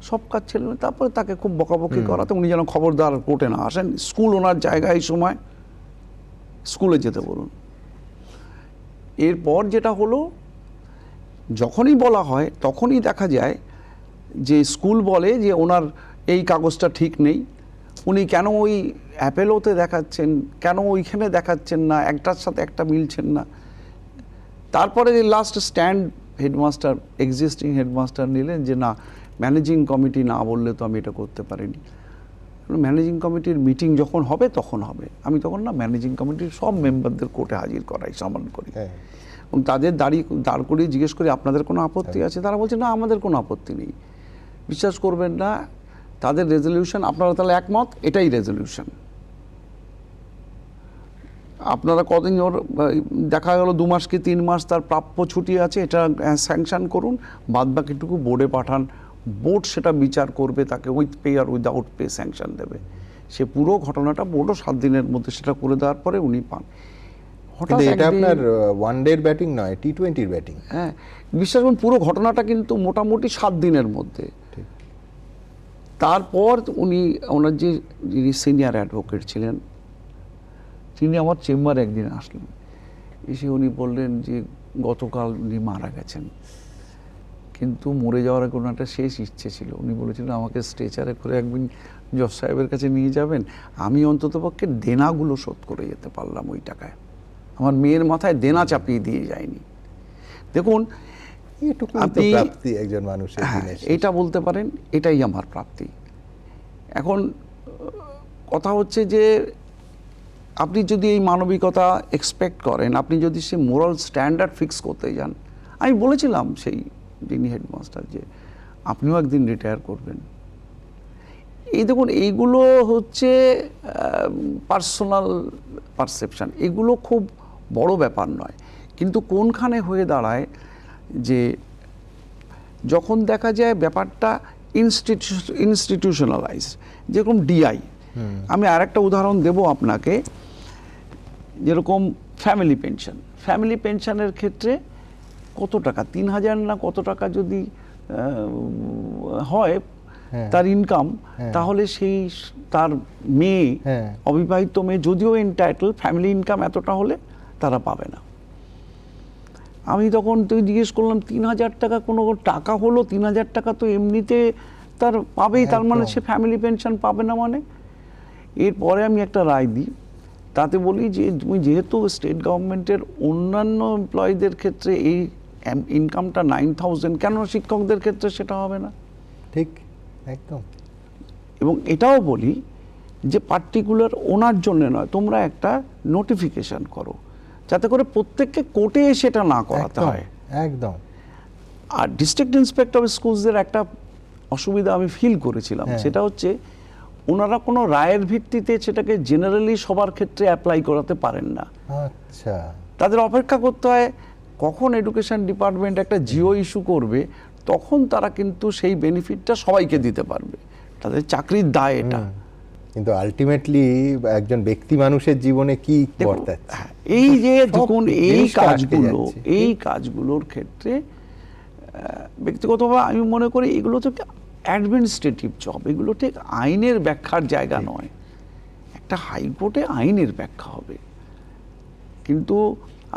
সব কাজ ছেড়ে তারপরে তাকে খুব বকাবকি করাতে উনি যেন খবরদার কোর্টে না আসেন, স্কুল ওনার জায়গা, এই সময় স্কুলে যেতে বলুন। এরপর যেটা হলো, যখনই বলা হয় তখনই দেখা যায় যে স্কুল বলে যে ওনার এই কাগজটা ঠিক নেই, উনি কেন ওই অ্যাপেলোতে দেখাচ্ছেন, কেন ওইখানে দেখাচ্ছেন না, একটার সাথে একটা মিলছেন না। তারপরে last stand headmaster, existing headmaster নিলেন যে না, ম্যানেজিং কমিটি না বললে তো আমি এটা করতে পারিনি। ম্যানেজিং কমিটির মিটিং যখন হবে তখন হবে। আমি তখন না ম্যানেজিং কমিটির সব মেম্বারদের কোর্টে হাজির করাই, সামান করি, এবং তাদের দাঁড় করিয়ে জিজ্ঞেস করি আপনাদের কোনো আপত্তি আছে? তারা বলছে না, আমাদের কোনো আপত্তি নেই। বিশ্বাস করবেন না, তাদের রেজলিউশন, আপনারা তাহলে একমত, এটাই রেজলিউশন। আপনারা কদিন ওর দেখা গেল 2 মাস কি 3 মাস তার প্রাপ্য ছুটি আছে, এটা স্যাংশন করুন, বাদ বাকিটুকু বোর্ডে পাঠান, বোর্ড সেটা বিচার করবে, তাকে উইথ পে আর উইদাউট পে স্যাংশন দেবে। সে পুরো ঘটনাটা বোর্ডও 7 দিনের মধ্যে সেটা করে দেওয়ার পরে উনি পান। হঠাৎ এটা আপনার ওয়ানডের ব্যাটিং নয়, টি20-র ব্যাটিং। হ্যাঁ, বিশ্বাস করুন, পুরো ঘটনাটা কিন্তু মোটামুটি 7 দিনের মধ্যে। তারপর উনি, ওনার যিনি সিনিয়র অ্যাডভোকেট ছিলেন, তিনি আমার চেম্বারে একদিন আসলেন। এসে উনি বললেন যে গতকাল উনি মারা গেছেন, কিন্তু মরে যাওয়ার কোনো একটা শেষ ইচ্ছে ছিল। উনি বলেছিলেন আমাকে স্ট্রেচারে করে একদিন জজ সাহেবের কাছে নিয়ে যাবেন, আমি অন্ততপক্ষে দেনাগুলো শোধ করে যেতে পারলাম ওই টাকায়, আমার মেয়ের মাথায় দেনা চাপিয়ে দিয়ে যায়নি। দেখুন, আপনি প্রাপ্তি একজন মানুষের, এটা বলতে পারেন, এটাই আমার প্রাপ্তি। এখন কথা হচ্ছে যে আপনি যদি এই মানবিকতা এক্সপেক্ট করেন, আপনি যদি সে মোরাল স্ট্যান্ডার্ড ফিক্স করতে যান, আমি বলেছিলাম সেই যিনি হেডমাস্টার যে আপনিও একদিন রিটায়ার করবেন। এই দেখুন, এইগুলো হচ্ছে পার্সোনাল পারসেপশন, এগুলো খুব বড় ব্যাপার নয়, কিন্তু কোনখানে হয়ে দাঁড়ায় যে যখন দেখা যায় ব্যাপারটা ইনস্টিটিউশনালাইজ, যেরকম ডিআই। আমি আরেকটা উদাহরণ দেব আপনাকে, যেরকম ফ্যামিলি পেনশন। ফ্যামিলি পেনশনের ক্ষেত্রে কত টাকা, 3,000 না কত টাকা যদি হয় তার ইনকাম, তাহলে সেই তার মেয়ে, অবিবাহিত মেয়ে, যদিও এনটাইটেল, ফ্যামিলি ইনকাম এতটা হলে তারা পাবে না। আমি তখন তুই জিজ্ঞেস করলাম 3,000 টাকা কোনো টাকা হলো? 3,000 টাকা তো এমনিতে তার পাবেই, তার মানে সে ফ্যামিলি পেনশন পাবে না মানে? এরপরে আমি একটা রায় দিই, তাতে বলি যে তুমি যেহেতু স্টেট গভর্নমেন্টের অন্যান্য এমপ্লয়ীদের ক্ষেত্রে এই ইনকামটা 9,000, কেন শিক্ষকদের ক্ষেত্রে সেটা হবে না? ঠিক, একদম। এবং এটাও বলি যে পার্টিকুলার ওনার জন্য নয়, তোমরা একটা নোটিফিকেশন করো, যাতে করে প্রত্যেককে কোর্টে সেটা না করাতে হয়। একদম। আর ডিস্ট্রিক্ট ইন্সপেক্টর অফ স্কুলসদের একটা অসুবিধা আমি ফিল করেছিলাম, সেটা হচ্ছে ওনারা কোনো রায়ের ভিত্তিতে সেটাকে জেনারেলি সবার ক্ষেত্রে অ্যাপ্লাই করাতে পারেন না। আচ্ছা, তাদের অপেক্ষা করতে হয় কখন এডুকেশন ডিপার্টমেন্ট একটা জিও ইস্যু করবে, তখন তারা কিন্তু সেই বেনিফিটটা সবাইকে দিতে পারবে, তাদের চাকরির দায় এটা। কিন্তু আলটিমেটলি একজন ব্যক্তি মানুষের জীবনে কি বর্তাচ্ছে, এই যে দেখুন এই কাজগুলোর ক্ষেত্রে ব্যক্তিগতভাবে আমি মনে করি এগুলো তো অ্যাডমিনিস্ট্রেটিভ জব, এগুলো ঠিক আইনের ব্যাখ্যার জায়গা নয়। একটা হাইকোর্টে আইনের ব্যাখ্যা হবে, কিন্তু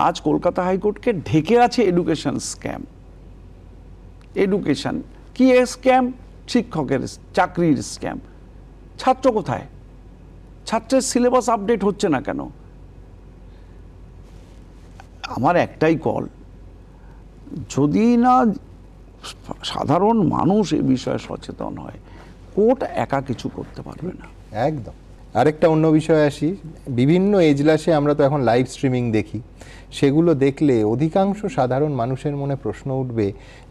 আজ কলকাতা হাইকোর্টকে ঢেকে আছে এডুকেশন স্ক্যাম। এডুকেশন কি স্ক্যাম, শিক্ষকের চাকরির স্ক্যাম। ছাত্র কোথায়? ছাত্রের সিলেবাস আপডেট হচ্ছে না কেন? আমার একটাই কল, যদি না সাধারণ মানুষ এ বিষয়ে সচেতন হয়, কোর্ট একা কিছু করতে পারবে না। একদম। আরেকটা অন্য বিষয়ে আসি, বিভিন্ন এজলাসে আমরা তো এখন লাইভ স্ট্রিমিং দেখি, সেগুলো দেখলে অধিকাংশ সাধারণ মানুষের মনে প্রশ্ন উঠবে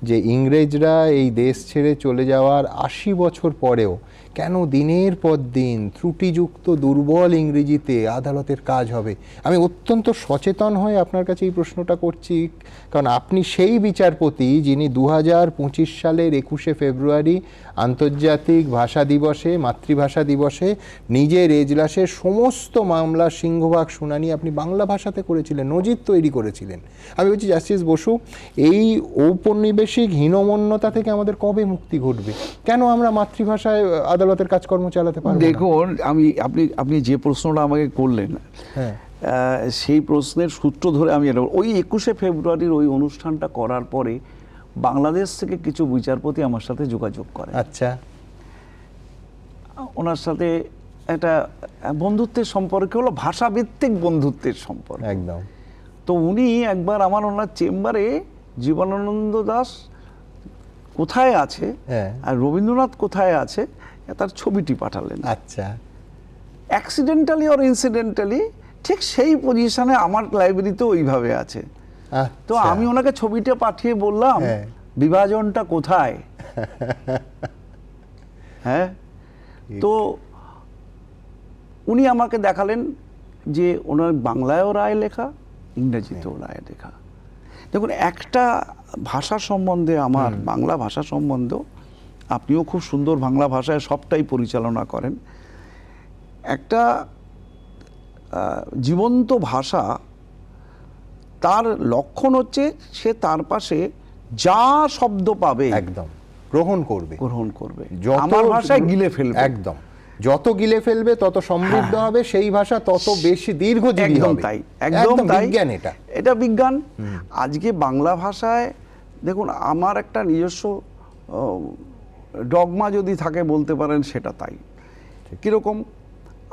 যে ইংরেজরা এই দেশ ছেড়ে চলে যাওয়ার ৮০ বছর পরেও কেন দিনের পর দিন ত্রুটিযুক্ত দুর্বল ইংরেজিতে আদালতের কাজ হবে। আমি অত্যন্ত সচেতন হয়ে আপনার কাছে এই প্রশ্নটা করছি, কারণ আপনি সেই বিচারপতি যিনি 2025 সালের 21শে ফেব্রুয়ারি আন্তর্জাতিক ভাষা দিবসে, মাতৃভাষা দিবসে নিজের এজলাসের সমস্ত মামলার সিংহভাগ শুনানি আপনি বাংলা ভাষাতে করেছিলেন, নজির তৈরি করেছিলেন। আমি বলছি জাস্টিস বসু, এই ঔপনিবেশিক হীনমন্যতা থেকে আমাদের কবে মুক্তি ঘটবে? কেন আমরা মাতৃভাষায় আদালতের কাজকর্ম চালাতে পারবো না? দেখুন, আপনি যে প্রশ্নটা আমাকে করলেন, হ্যাঁ, সেই প্রশ্নের সূত্র ধরে আমি ওই 21শে ফেব্রুয়ারির ওই অনুষ্ঠানটা করার পরে বাংলাদেশ থেকে কিছু বিচারপতি আমার সাথে যোগাযোগ করে। আচ্ছা, ওনার সাথে একটা বন্ধুত্বের সম্পর্ক হলো, ভাষাভিত্তিক বন্ধুত্বের সম্পর্ক একদম। তো উনি একবার ওনার চেম্বারে জীবনানন্দ দাশ কোথায় আছে হ্যাঁ, আর রবীন্দ্রনাথ কোথায় আছে তার ছবিটি পাঠালেন। আচ্ছা, অ্যাক্সিডেন্টালি অর ইনসিডেন্টালি ঠিক সেই পজিশনে আমার লাইব্রেরিতে ওইভাবে আছে। তো আচ্ছা। আমি ওনাকে ছবিটা পাঠিয়ে বললাম, হ্যাঁ। বিভাজনটা কোথায়? হ্যাঁ, তো উনি আমাকে দেখালেন যে ওনার বাংলায়ও রায় লেখা, ইংরেজিতেও রায় লেখা। দেখুন, একটা ভাষা সম্বন্ধে, আমার বাংলা ভাষা সম্বন্ধে, আপনিও খুব সুন্দর বাংলা ভাষায় সবটাই পরিচালনা করেন, একটা জীবন্ত ভাষা তার লক্ষণ হচ্ছে সে তার পাশে যা শব্দ পাবে একদম গ্রহণ করবে, আমার ভাষায় গিলে ফেলবে। একদম, যত গিলে ফেলবে তত সমৃদ্ধ হবে সেই ভাষা, তত বেশি দীর্ঘজীবী একদম হবে। তাই, একদম তাই, বিজ্ঞান এটা বিজ্ঞান। আজকে বাংলা ভাষায় দেখুন, আমার একটা নিজস্ব ডগমা যদি থাকে বলতে পারেন, সেটা তাই। কিরকম?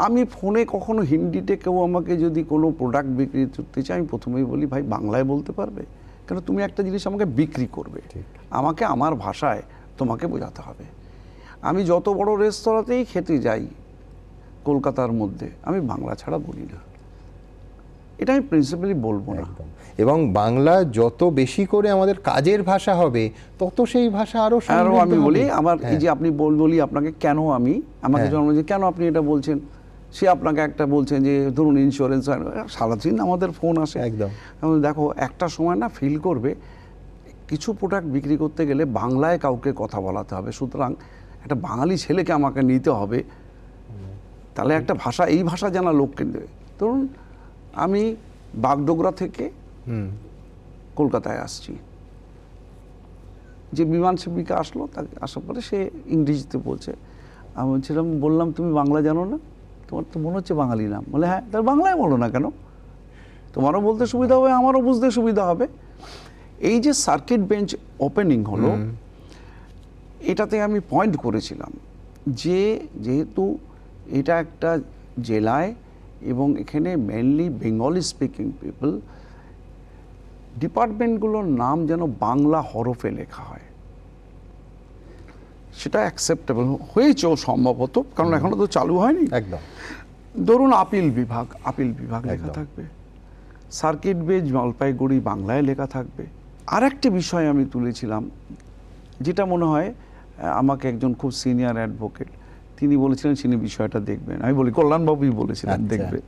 আমি ফোনে কখনো হিন্দিতে কেউ আমাকে যদি কোনো প্রোডাক্ট বিক্রি করতে চাই, আমি প্রথমেই বলি, ভাই বাংলায় বলতে পারবে? কেন তুমি একটা জিনিস আমাকে বিক্রি করবে, আমাকে আমার ভাষায় তোমাকে বোঝাতে হবে। আমি যত বড় রেস্তোরাঁতেই খেতে যাই কলকাতার মধ্যে, আমি বাংলা ছাড়া বলি না, এটা আমি প্রিন্সিপালি বলবো না। এবং বাংলা যত বেশি করে আমাদের কাজের ভাষা হবে, তত সেই ভাষা আরো আমি বলি, আমার এই যে আপনি বলি আপনাকে, কেন আমাকে জন্ম যে কেন আপনি এটা বলছেন, সে আপনাকে একটা বলছেন যে ধরুন ইন্স্যুরেন্স, সারাদিন আমাদের ফোন আসে। একদম। দেখো, একটা সময় না ফিল করবে, কিছু প্রোডাক্ট বিক্রি করতে গেলে বাংলায় কাউকে কথা বলাতে হবে, সুতরাং একটা বাঙালি ছেলেকে আমাকে নিতে হবে, তাহলে একটা ভাষা, এই ভাষা জানা লোককে দেবে। ধরুন আমি বাগডোগরা থেকে কলকাতায় আসছি, যে বিমান সেবিকা আসলো, তাকে আসার পরে সে ইংরেজিতে বলছে, আমি বললাম তুমি বাংলা জানো না? তোমার তো মনে হচ্ছে বাঙালি নাম। বলে হ্যাঁ। তার বাংলায় বলো না কেন? তোমারও বলতে সুবিধা হবে, আমারও বুঝতে সুবিধা হবে। এই যে সার্কিট বেঞ্চ ওপেনিং হলো, এটাতে আমি পয়েন্ট করেছিলাম যে যেহেতু এটা একটা জেলায় এবং এখানে মেনলি বেঙ্গলি স্পিকিং পিপল, ডিপার্টমেন্টগুলোর নাম যেন বাংলা হরফে লেখা হয়, সেটা অ্যাকসেপ্টেবল হয়েছেও সম্ভবত, কারণ এখনো তো চালু হয়নি। একদম। ধরুন আপিল বিভাগ লেখা থাকবে, সার্কিট বেঞ্চ জলপাইগুড়ি বাংলায় লেখা থাকবে। আর একটি বিষয় আমি তুলেছিলাম, যেটা মনে হয় আমাকে একজন খুব সিনিয়র অ্যাডভোকেট তিনি বলেছিলেন তিনি বিষয়টা দেখবেন। আমি বলি কল্যাণবাবুই বলেছিলেন দেখবেন।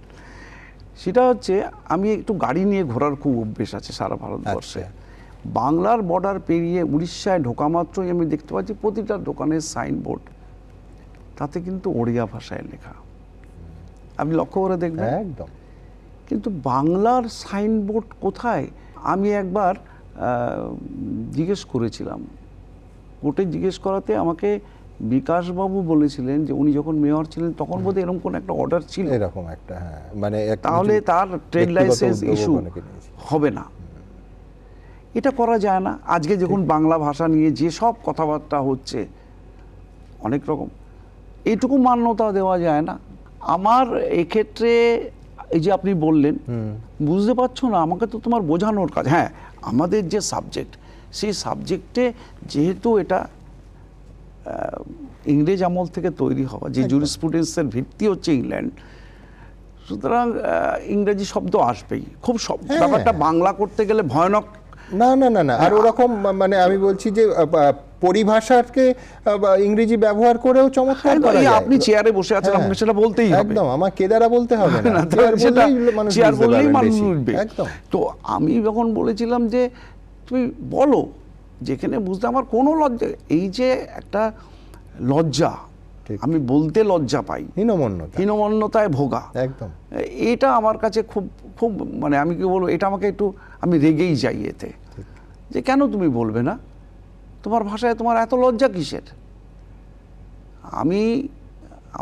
সেটা হচ্ছে, আমি একটু গাড়ি নিয়ে ঘোরার খুব অভ্যেস আছে সারা ভারতবর্ষে। বাংলার বর্ডার পেরিয়ে উড়িষ্যায় ঢোকা মাত্রই আমি দেখতে পাচ্ছি প্রতিটা দোকানের সাইনবোর্ড তাতে কিন্তু ওড়িয়া ভাষায় লেখা, আপনি লক্ষ্য করে দেখবেন। একদম। কিন্তু বাংলার সাইনবোর্ড কোথায়? আমি একবার জিজ্ঞেস করেছিলাম, কোর্টে জিজ্ঞেস করাতে আমাকে বিকাশবাবু বলেছিলেন যে উনি যখন মেয়র ছিলেন তখন বোধহয় এরকম কোন একটা অর্ডার ছিল, এরকম একটা, হ্যাঁ, মানে তাহলে তার ট্রেড লাইসেন্স ইস্যু হবে না। এটা করা যায় না। আজকে যখন বাংলা ভাষা নিয়ে যে সব কথাবার্তা হচ্ছে অনেক রকম, এইটুকু মান্যতা দেওয়া যায় না। আমার এক্ষেত্রে এই যে আপনি বললেন বুঝতে পারছো না, আমাকে তো তোমার বোঝানোর কাজ। হ্যাঁ, আমাদের যে সাবজেক্ট, সেই সাবজেক্টে যেহেতু এটা ইংরেজ আমল থেকে তৈরি হওয়া, যে জুরিসপ্রুডেন্সের ভিত্তি হচ্ছে ইংল্যান্ড, সুতরাং ইংরেজি শব্দ আসবেই। খুব ব্যাপারটা বাংলা করতে গেলে ভয়ানক। না না না না, আর ওরকম মানে আমি বলছি যে পরিভাষাকে ইংরেজি ব্যবহার করেও চমৎকার করা যায়। আপনি চেয়ারে বসে আছেন, আমাকে সেটা বলতেই হবে। একদম, আমার কেদারা বলতে হবে না, চেয়ার বললেই মানুষ বুঝবে। একদম। তো আমি যখন বলেছিলাম যে তুমি বলো, যেখানে বুঝতে আমার কোনো লজ্জা, এই যে একটা লজ্জা, আমি বলতে লজ্জা পাই, হীনমন্যতায় ভোগা, একদম, এটা আমার কাছে খুব খুব মানে আমি কি বলবো, এটা আমাকে একটু, আমি রেগেই যাই এতে, যে কেন তুমি বলবে না, তোমার ভাষায় তোমার এত লজ্জা কিসের?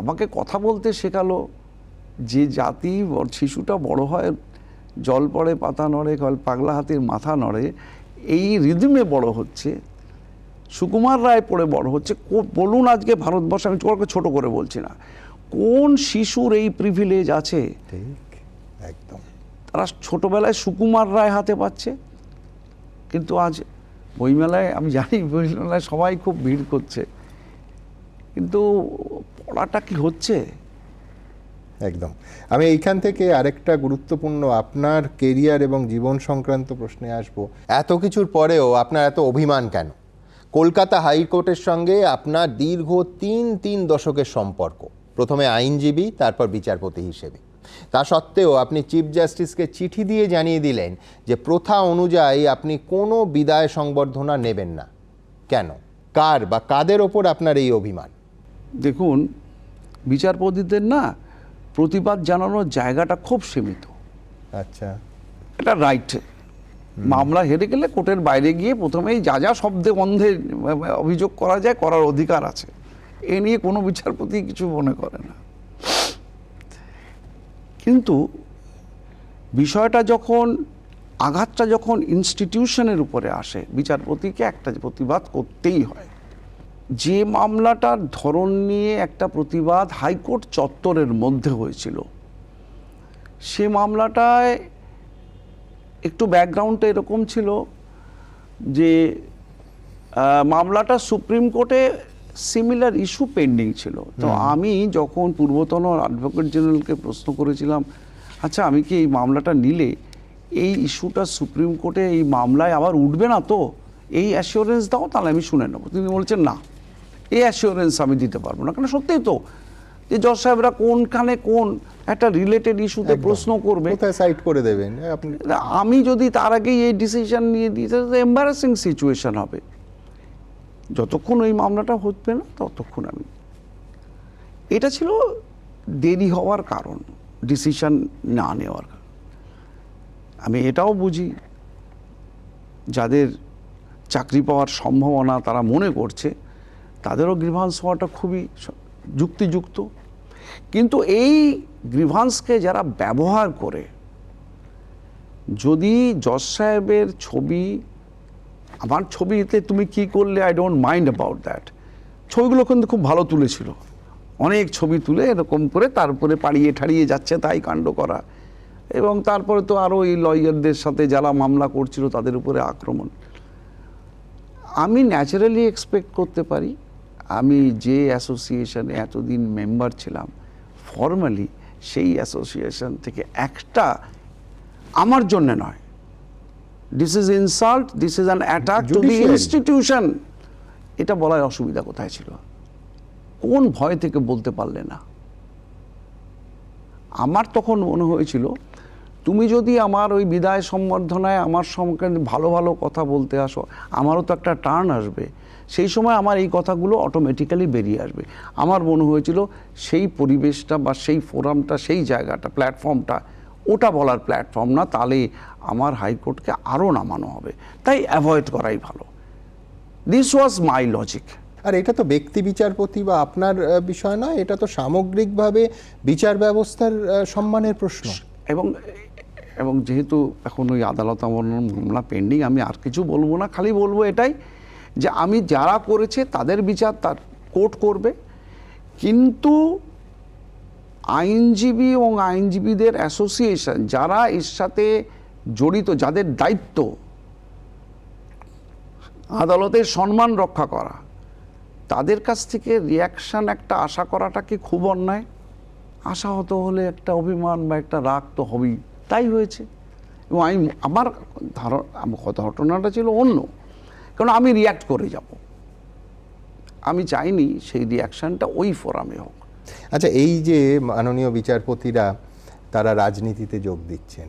আমাকে কথা বলতে শেখালো যে জাতি, শিশুটা বড় হয় জল পড়ে পাতা নড়ে, পাগলা হাতির মাথা নড়ে, এই রিদমে বড় হচ্ছে। সুকুমার রায় পড়ে বড় হচ্ছে। বলুন আজকে ভারতবর্ষে, আমি ছোট করে বলছি না, কোন শিশুর এই প্রিভিলেজ আছে? একদম, তারা ছোটবেলায় সুকুমার রায় হাতে পাচ্ছে। কিন্তু আজ বইমেলায়, আমি জানি বইমেলায় সবাই খুব ভিড় করছে, কিন্তু পড়াটা কি হচ্ছে? একদম। আমি এইখান থেকে আরেকটা গুরুত্বপূর্ণ আপনার কেরিয়ার এবং জীবন সংক্রান্ত প্রশ্নে আসব। এত কিছুর পরেও আপনার এত অভিমান কেন? কলকাতা হাইকোর্টের সঙ্গে আপনার দীর্ঘ তিন দশকের সম্পর্ক, প্রথমে আইনজীবী, তারপর বিচারপতি হিসেবে। তা সত্ত্বেও আপনি চিফ জাস্টিসকে চিঠি দিয়ে জানিয়ে দিলেন যে প্রথা অনুযায়ী আপনি কোনো বিদায় সংবর্ধনা নেবেন না। কেন? কার বা কাদের ওপর আপনার এই অভিমান? দেখুন, বিচারপতিদের না প্রতিবাদ জানানোর জায়গাটা খুব সীমিত। আচ্ছা, এটা রাইট। মামলা হেরে গেলে কোর্টের বাইরে গিয়ে প্রথমেই যা যা শব্দে বন্ধে অভিযোগ করা যায় করার অধিকার আছে, এ নিয়ে কোনো বিচারপতি কিছু মনে করে না। কিন্তু বিষয়টা যখন, আঘাতটা যখন ইনস্টিটিউশনের উপরে আসে, বিচারপতিকে একটা প্রতিবাদ করতেই হয়। যে মামলাটার ধরন নিয়ে একটা প্রতিবাদ হাইকোর্ট চত্বরের মধ্যে হয়েছিল, সে মামলাটায় একটু ব্যাকগ্রাউন্ডটা এরকম ছিল যে মামলাটা সুপ্রিম কোর্টে সিমিলার ইস্যু পেন্ডিং ছিল। তো আমি যখন পূর্বতন অ্যাডভোকেট জেনারেলকে প্রশ্ন করেছিলাম, আচ্ছা আমি কি এই মামলাটা নিলে এই ইস্যুটা সুপ্রিম কোর্টে এই মামলায় আবার উঠবে না তো? এই অ্যাসিওরেন্স দাও, তাহলে আমি শুনে নেবো। তিনি বলছেন না, এই অ্যাসিওরেন্স আমি দিতে পারবো না। কারণ সত্যিই তো যে জজ সাহেবরা কোনখানে কোন একটা রিলেটেড ইস্যুতে প্রশ্ন করবে, কোথায় সাইড করে দেবেন আপনি? আমি যদি তার আগেই এই ডিসিশন নিয়ে দিই, এম্বারাসিং সিচুয়েশন হবে। যতক্ষণ ওই মামলাটা হচ্ছে না ততক্ষণ আমি, এটা ছিল দেরি হওয়ার কারণ, ডিসিশন না নেওয়ার কারণ। আমি এটাও বুঝি যাদের চাকরি পাওয়ার সম্ভাবনা তারা মনে করছে, তাদেরও গ্রিভান্স হওয়াটা খুবই যুক্তিযুক্ত। কিন্তু এই গ্রিভান্সকে যারা ব্যবহার করে, যদি জজ সাহেবের ছবি, আমার ছবিতে তুমি কি করলে, I don't mind about that, ছবিগুলো কিন্তু খুব ভালো তুলেছিল, অনেক ছবি তুলে এরকম করে তারপরে পাড়িয়ে ঠাড়িয়ে যাচ্ছে তাই কাণ্ড করা, এবং তারপরে তো আরও এই লয়ারদের সাথে যারা মামলা করছিল তাদের উপরে আক্রমণ। আমি ন্যাচারালি এক্সপেক্ট করতে পারি, আমি যে অ্যাসোসিয়েশনে এতদিন মেম্বার ছিলাম ফর্মালি, সেই অ্যাসোসিয়েশন থেকে একটা, আমার জন্য নয়, this is insult, this is an attack to the institution, এটা বলার অসুবিধা কোথায় ছিল? কোন ভয় থেকে বলতে পারলে না? আমার তখন মনে হয়েছিল, তুমি যদি আমার ওই বিদায় সম্বর্ধনায় আমার সঙ্গে ভালো ভালো কথা বলতে আসো, আমারও তো একটা টার্ন আসবে, সেই সময় আমার এই কথাগুলো অটোমেটিক্যালি বেরিয়ে আসবে। আমার মনে হয়েছিল সেই পরিবেশটা বা সেই ফোরামটা, সেই জায়গাটা, প্ল্যাটফর্মটা, ওটা বলার প্ল্যাটফর্ম না, তাহলে আমার হাইকোর্টকে আরও নামানো হবে, তাই অ্যাভয়েড করাই ভালো। This was my logic. আর এটা তো ব্যক্তি বিচারপতি বা আপনার বিষয় নয়, এটা তো সামগ্রিকভাবে বিচার ব্যবস্থার সম্মানের প্রশ্ন। এবং এবং যেহেতু এখন ওই আদালত অবমাননার মামলা পেন্ডিং, আমি আর কিছু বলবো না, খালি বলবো এটাই যে আমি যারা করেছে তাদের বিচার তার কোর্ট করবে, কিন্তু আইনজীবী এবং আইনজীবীদের অ্যাসোসিয়েশন যারা এর সাথে জড়িত, যাদের দায়িত্ব আদালতের সম্মান রক্ষা করা, তাদের কাছ থেকে রিয়াকশান একটা আশা করাটা কি খুব অন্যায়? আশাহত হলে একটা অভিমান বা একটা রাগ তো হবেই, তাই হয়েছে। এবং আমার ঘটনাটা ছিল অন্য, কারণ আমি রিয়্যাক্ট করে যাব, আমি চাইনি সেই রিয়াকশানটা ওই ফোরামে হোক। আচ্ছা, এই যে মাননীয় বিচারপতিরা তারা রাজনীতিতে যোগ দিচ্ছেন,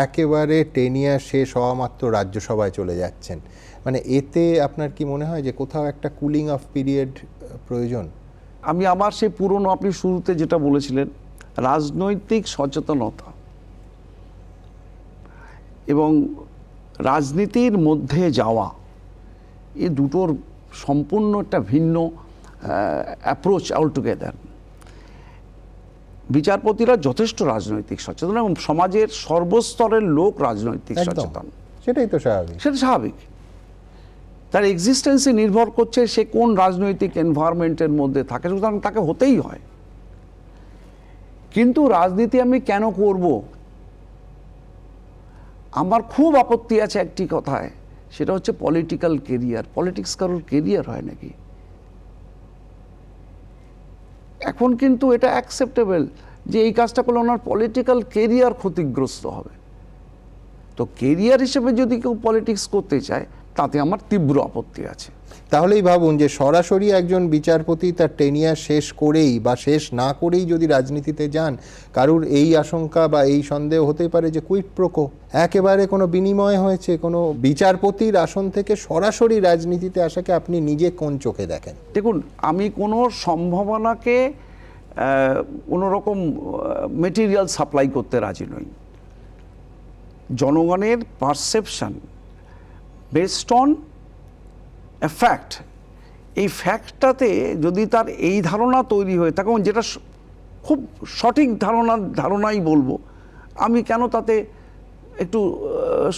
একেবারে টেনিয়া শেষ হওয়া মাত্র রাজ্যসভায় চলে যাচ্ছেন, মানে এতে আপনার কি মনে হয় যে কোথাও একটা কুলিং অফ পিরিয়ড প্রয়োজন? আমি আবার সেই পুরনো, আপনি শুরুতে যেটা বলেছিলেন, রাজনৈতিক সচেতনতা এবং রাজনীতির মধ্যে যাওয়া, এই দুটোর সম্পূর্ণ একটা ভিন্ন অ্যাপ্রোচ অলটুগেদার। বিচারপতিরা যথেষ্ট রাজনৈতিক সচেতন এবং সমাজের সর্বস্তরের লোক রাজনৈতিক একদম। সচেতন, সেটাই তো স্বাভাবিক। সেটা স্বাভাবিক। তার এক্সিস্টেন্সে নির্ভর করছে সে কোন রাজনৈতিক এনভায়রনমেন্টের মধ্যে থাকে, সুতরাং তাকে হতেই হয়। কিন্তু রাজনীতি আমি কেন করব? আমার খুব আপত্তি আছে একটি কথায়, সেটা হচ্ছে পলিটিক্যাল কেরিয়ার। পলিটিক্স কারোর কেরিয়ার হয় নাকি? এখন কিন্তু এটা অ্যাকসেপ্টেবল যে এই কাজটা করলে ওনার পলিটিক্যাল কেরিয়ার ক্ষতিগ্রস্ত হবে। তো কেরিয়ার হিসেবে যদি কেউ পলিটিক্স করতে চায়, তাতে আমার তীব্র আপত্তি আছে। তাহলেই ভাবুন যে সরাসরি একজন বিচারপতি তার টেনিয়া শেষ করেই বা শেষ না করেই যদি রাজনীতিতে যান, কারুর এই আশঙ্কা বা এই সন্দেহ হতেই পারে যে কুইট প্রোকো, একেবারে কোনো বিনিময় হয়েছে। কোনো বিচারপতির আসন থেকে সরাসরি রাজনীতিতে আসাকে আপনি নিজে কোন চোখে দেখেন? দেখুন, আমি কোনো সম্ভাবনাকে কোনোরকম মেটেরিয়াল সাপ্লাই করতে রাজি নই। জনগণের perception based on a fact, এই ফ্যাক্টটাতে যদি তার এই ধারণা তৈরি হয়ে থাকে, যেটা খুব সঠিক ধারণাই বলবো, আমি কেন তাতে একটু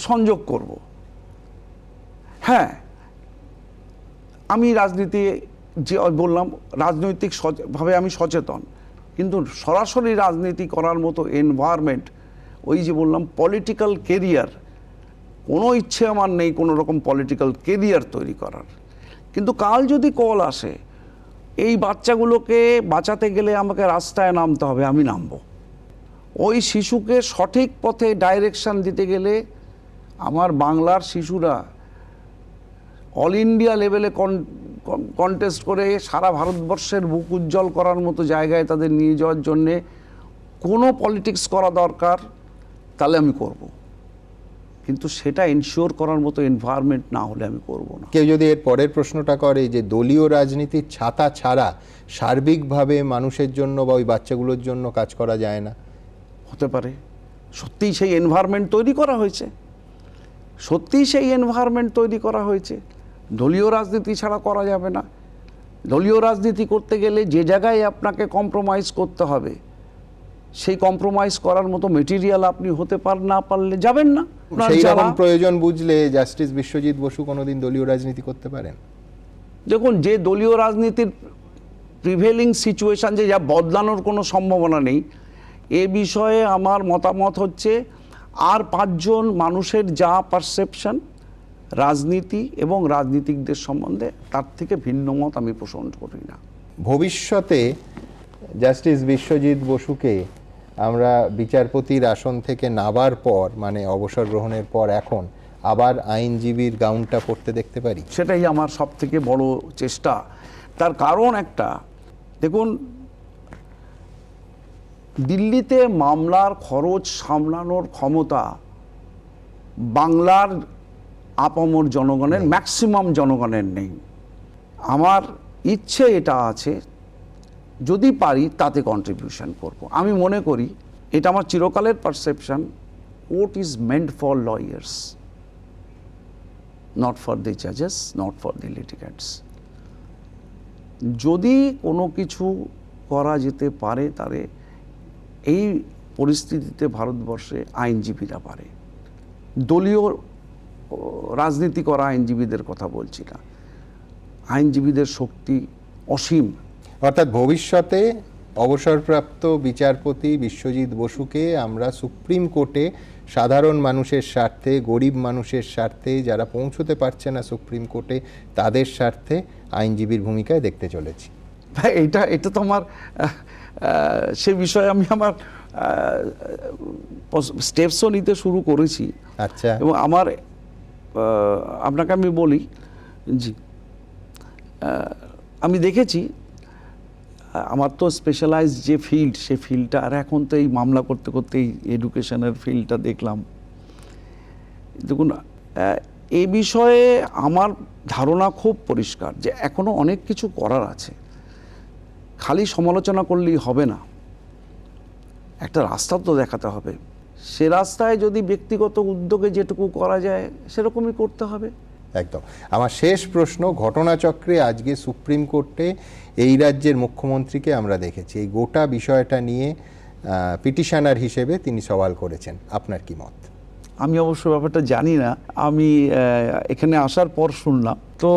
সংযোগ করব? হ্যাঁ, আমি রাজনীতি, যে বললাম রাজনৈতিকভাবে আমি সচেতন, কিন্তু সরাসরি রাজনীতি করার মতো এনভায়রনমেন্ট, ওই যে বললাম পলিটিক্যাল কেরিয়ার, কোনো ইচ্ছে আমার নেই কোনো রকম পলিটিক্যাল কেরিয়ার তৈরি করার। কিন্তু কাল যদি কল আসে এই বাচ্চাগুলোকে বাঁচাতে গেলে আমাকে রাস্তায় নামতে হবে, আমি নামব। ওই শিশুকে সঠিক পথে ডাইরেকশন দিতে গেলে আমার বাংলার শিশুরা অল ইন্ডিয়া লেভেলে কন্টেস্ট করে সারা ভারতবর্ষের বুক উজ্জ্বল করার মতো জায়গায় তাদের নিয়ে যাওয়ার জন্যে কোনো পলিটিক্স করা দরকার, তাহলে আমি করব। কিন্তু সেটা এনশিওর করার মতো এনভায়রনমেন্ট না হলে আমি করব না। কেউ যদি এর পরের প্রশ্নটা করে যে দলীয় রাজনীতির ছাতা ছাড়া সার্বিকভাবে মানুষের জন্য বা ওই বাচ্চাগুলোর জন্য কাজ করা যায় না, হতে পারে। সত্যিই সেই এনভায়রনমেন্ট তৈরি করা হয়েছে, সত্যিই সেই এনভায়রনমেন্ট তৈরি করা হয়েছে। দলীয় রাজনীতি ছাড়া করা যাবে না। দলীয় রাজনীতি করতে গেলে যে জায়গায় আপনাকে কম্প্রোমাইজ করতে হবে, সেই কম্প্রোমাইজ করার মতো মেটেরিয়াল আপনি হতে না পারলে যাবেন না। সেই রকম প্রয়োজন বুঝলে জাস্টিস বিশ্বজিৎ বসু কোনোদিন দলীয় রাজনীতি করতে পারেন? দেখুন, যে দলীয় রাজনীতির প্রিভেলিং সিচুয়েশান যে যা বদলানোর কোনো সম্ভাবনা নেই, এ বিষয়ে আমার মতামত হচ্ছে আর 5 জন মানুষের যা পারসেপশন রাজনীতি এবং রাজনীতিকদের সম্বন্ধে, তার থেকে ভিন্ন মত আমি পোষণ করি না। ভবিষ্যতে জাস্টিস বিশ্বজিৎ বসুকে আমরা বিচারপতির আসন থেকে নাবার পর, মানে অবসর গ্রহণের পর, এখন আবার আইনজীবীর গাউনটা পরতে দেখতে পারি? সেটাই আমার সব থেকে বড় চেষ্টা। তার কারণ একটা, দেখুন, দিল্লিতে মামলার খরচ সামলানোর ক্ষমতা বাংলার আপামর জনগণের, ম্যাক্সিমাম জনগণের নেই। আমার ইচ্ছে এটা আছে, যদি পারি তাতে কন্ট্রিবিউশন করব। আমি মনে করি, এটা আমার চিরকালের perception, court is meant for lawyers, not for the জাজেস, নট ফর দি লিটিগেন্টস। যদি কোনো কিছু করা যেতে পারে, তাহলে এই পরিস্থিতিতে ভারতবর্ষে আইনজীবীরা পারে। দলীয় রাজনীতি করা আইনজীবীদের কথা বলছি না, আইনজীবীদের শক্তি অসীম। অর্থাৎ ভবিষ্যতে অবসরপ্রাপ্ত বিচারপতি বিশ্বজিৎ বসুকে আমরা সুপ্রিম কোর্টে সাধারণ মানুষের স্বার্থে, গরিব মানুষের স্বার্থে, যারা পৌঁছতে পারছে না সুপ্রিম কোর্টে তাদের স্বার্থে আইনজীবীর ভূমিকায় দেখতে চলেছি। এটা তো আমার সে বিষয়ে আমি আমার স্টেপসও নিতে শুরু করেছি। আচ্ছা। এবং আমার আপনাকে আমি বলি, জি, আমি দেখেছি, আমার তো স্পেশালাইজড যে ফিল্ড, সে ফিল্ডটা, আর এখন তো এই মামলা করতে করতে এই এডুকেশনের ফিল্ডটা দেখলাম। দেখুন, এই বিষয়ে আমার ধারণা খুব পরিষ্কার যে এখনো অনেক কিছু করার আছে। খালি সমালোচনা করলেই হবে না, একটা রাস্তা তো দেখাতে হবে। সে রাস্তায় যদি ব্যক্তিগত উদ্যোগে যেটুকু করা যায় সেরকমই করতে হবে। একদম। আমার শেষ প্রশ্ন, ঘটনাচক্রে আজকে সুপ্রিম কোর্টে এই রাজ্যের মুখ্যমন্ত্রীকে আমরা দেখেছি এই গোটা বিষয়টা নিয়ে পিটিশনার হিসেবে তিনি সওয়াল করেছেন, আপনার কি মত? আমি অবশ্য ব্যাপারটা জানি না, আমি এখানে আসার পর শুনলাম। তো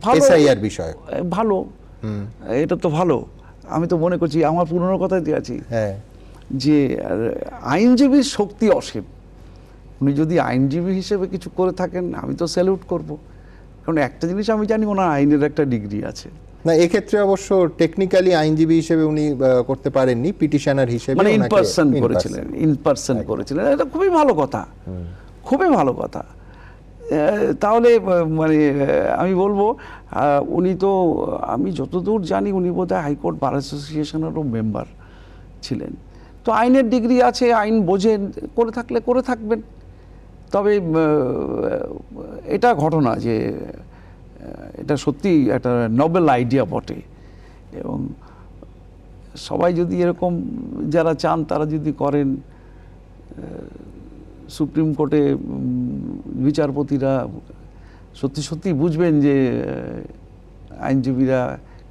ভালো, এসআইআর বিষয় ভালো, এটা তো ভালো। আমি তো মনে করছি, আমার পুরনো কথাই দিয়ে আছি, হ্যাঁ, যে আইনজীবীর শক্তি অসীম। উনি যদি আইনজীবী হিসেবে কিছু করে থাকেন, আমি তো স্যালুট করব। কারণ একটা জিনিস আমি জানি, ওনার আইনের একটা ডিগ্রি আছে। না, এক্ষেত্রে অবশ্য টেকনিক্যালি আইনজীবী হিসেবে উনি করতে পারেননি, পিটিশনার হিসেবে মানে ইন ওনাকে পার্সন করেছিলেন, ইন পার্সন করেছিলেন। এটা খুবই ভালো কথা, খুবই ভালো কথা। তাহলে মানে আমি বলবো, উনি তো, আমি যতদূর জানি, উনি বোধহয় হাইকোর্ট বার অ্যাসোসিয়েশনেরও মেম্বার ছিলেন। তো আইনের ডিগ্রি আছে, আইন বোঝেন, করে থাকলে করে থাকবেন। তবে এটা ঘটনা যে এটা সত্যি একটা নোবেল আইডিয়া বটে, এবং সবাই যদি এরকম যারা চান তারা যদি করেন, সুপ্রিম কোর্টে বিচারপতিরা সত্যি সত্যি বুঝবেন যে আইনজীবীরা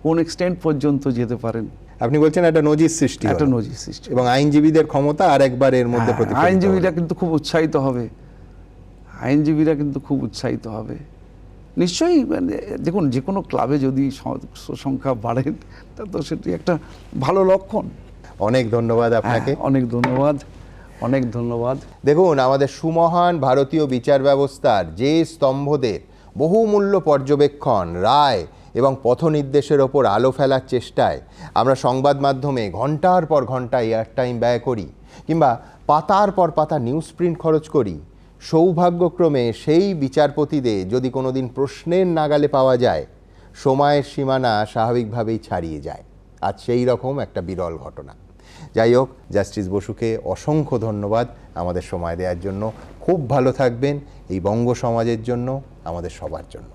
কোন এক্সটেন্ট পর্যন্ত যেতে পারেন। আপনি বলছেন একটা নজির সৃষ্টি, একটা নজির সৃষ্টি, এবং আইনজীবীদের ক্ষমতা আরেকবার এর মধ্যে প্রতিফলিত হবে। আইনজীবীরা কিন্তু খুব উৎসাহিত হবে, আইনজীবীরা কিন্তু খুব উৎসাহিত হবে নিশ্চয়ই। দেখুন, যে কোনো ক্লাবে যদি সংখ্যা বাড়েন, তা তো সেটি একটা ভালো লক্ষণ। অনেক ধন্যবাদ আপনাকে। অনেক ধন্যবাদ, অনেক ধন্যবাদ। দেখুন, আমাদের সুমহান ভারতীয় বিচার ব্যবস্থার যে স্তম্ভদের বহুমূল্য পর্যবেক্ষণ, রায় এবং পথনির্দেশের ওপর আলো ফেলার চেষ্টায় আমরা সংবাদ মাধ্যমে ঘন্টার পর ঘন্টা এয়ারটাইম ব্যয় করি, কিংবা পাতার পর পাতা নিউজ প্রিন্ট খরচ করি, সৌভাগ্যক্রমে সেই বিচারপতিদের যদি কোনোদিন প্রশ্নের নাগালে পাওয়া যায়, সময়ের সীমানা স্বাভাবিকভাবেই ছাড়িয়ে যায়। আজ সেই রকম একটা বিরল ঘটনা। যাই হোক, জাস্টিস বসুকে অসংখ্য ধন্যবাদ আমাদের সময় দেওয়ার জন্য। খুব ভালো থাকবেন, এই বঙ্গ সমাজের জন্য, আমাদের সবার জন্য।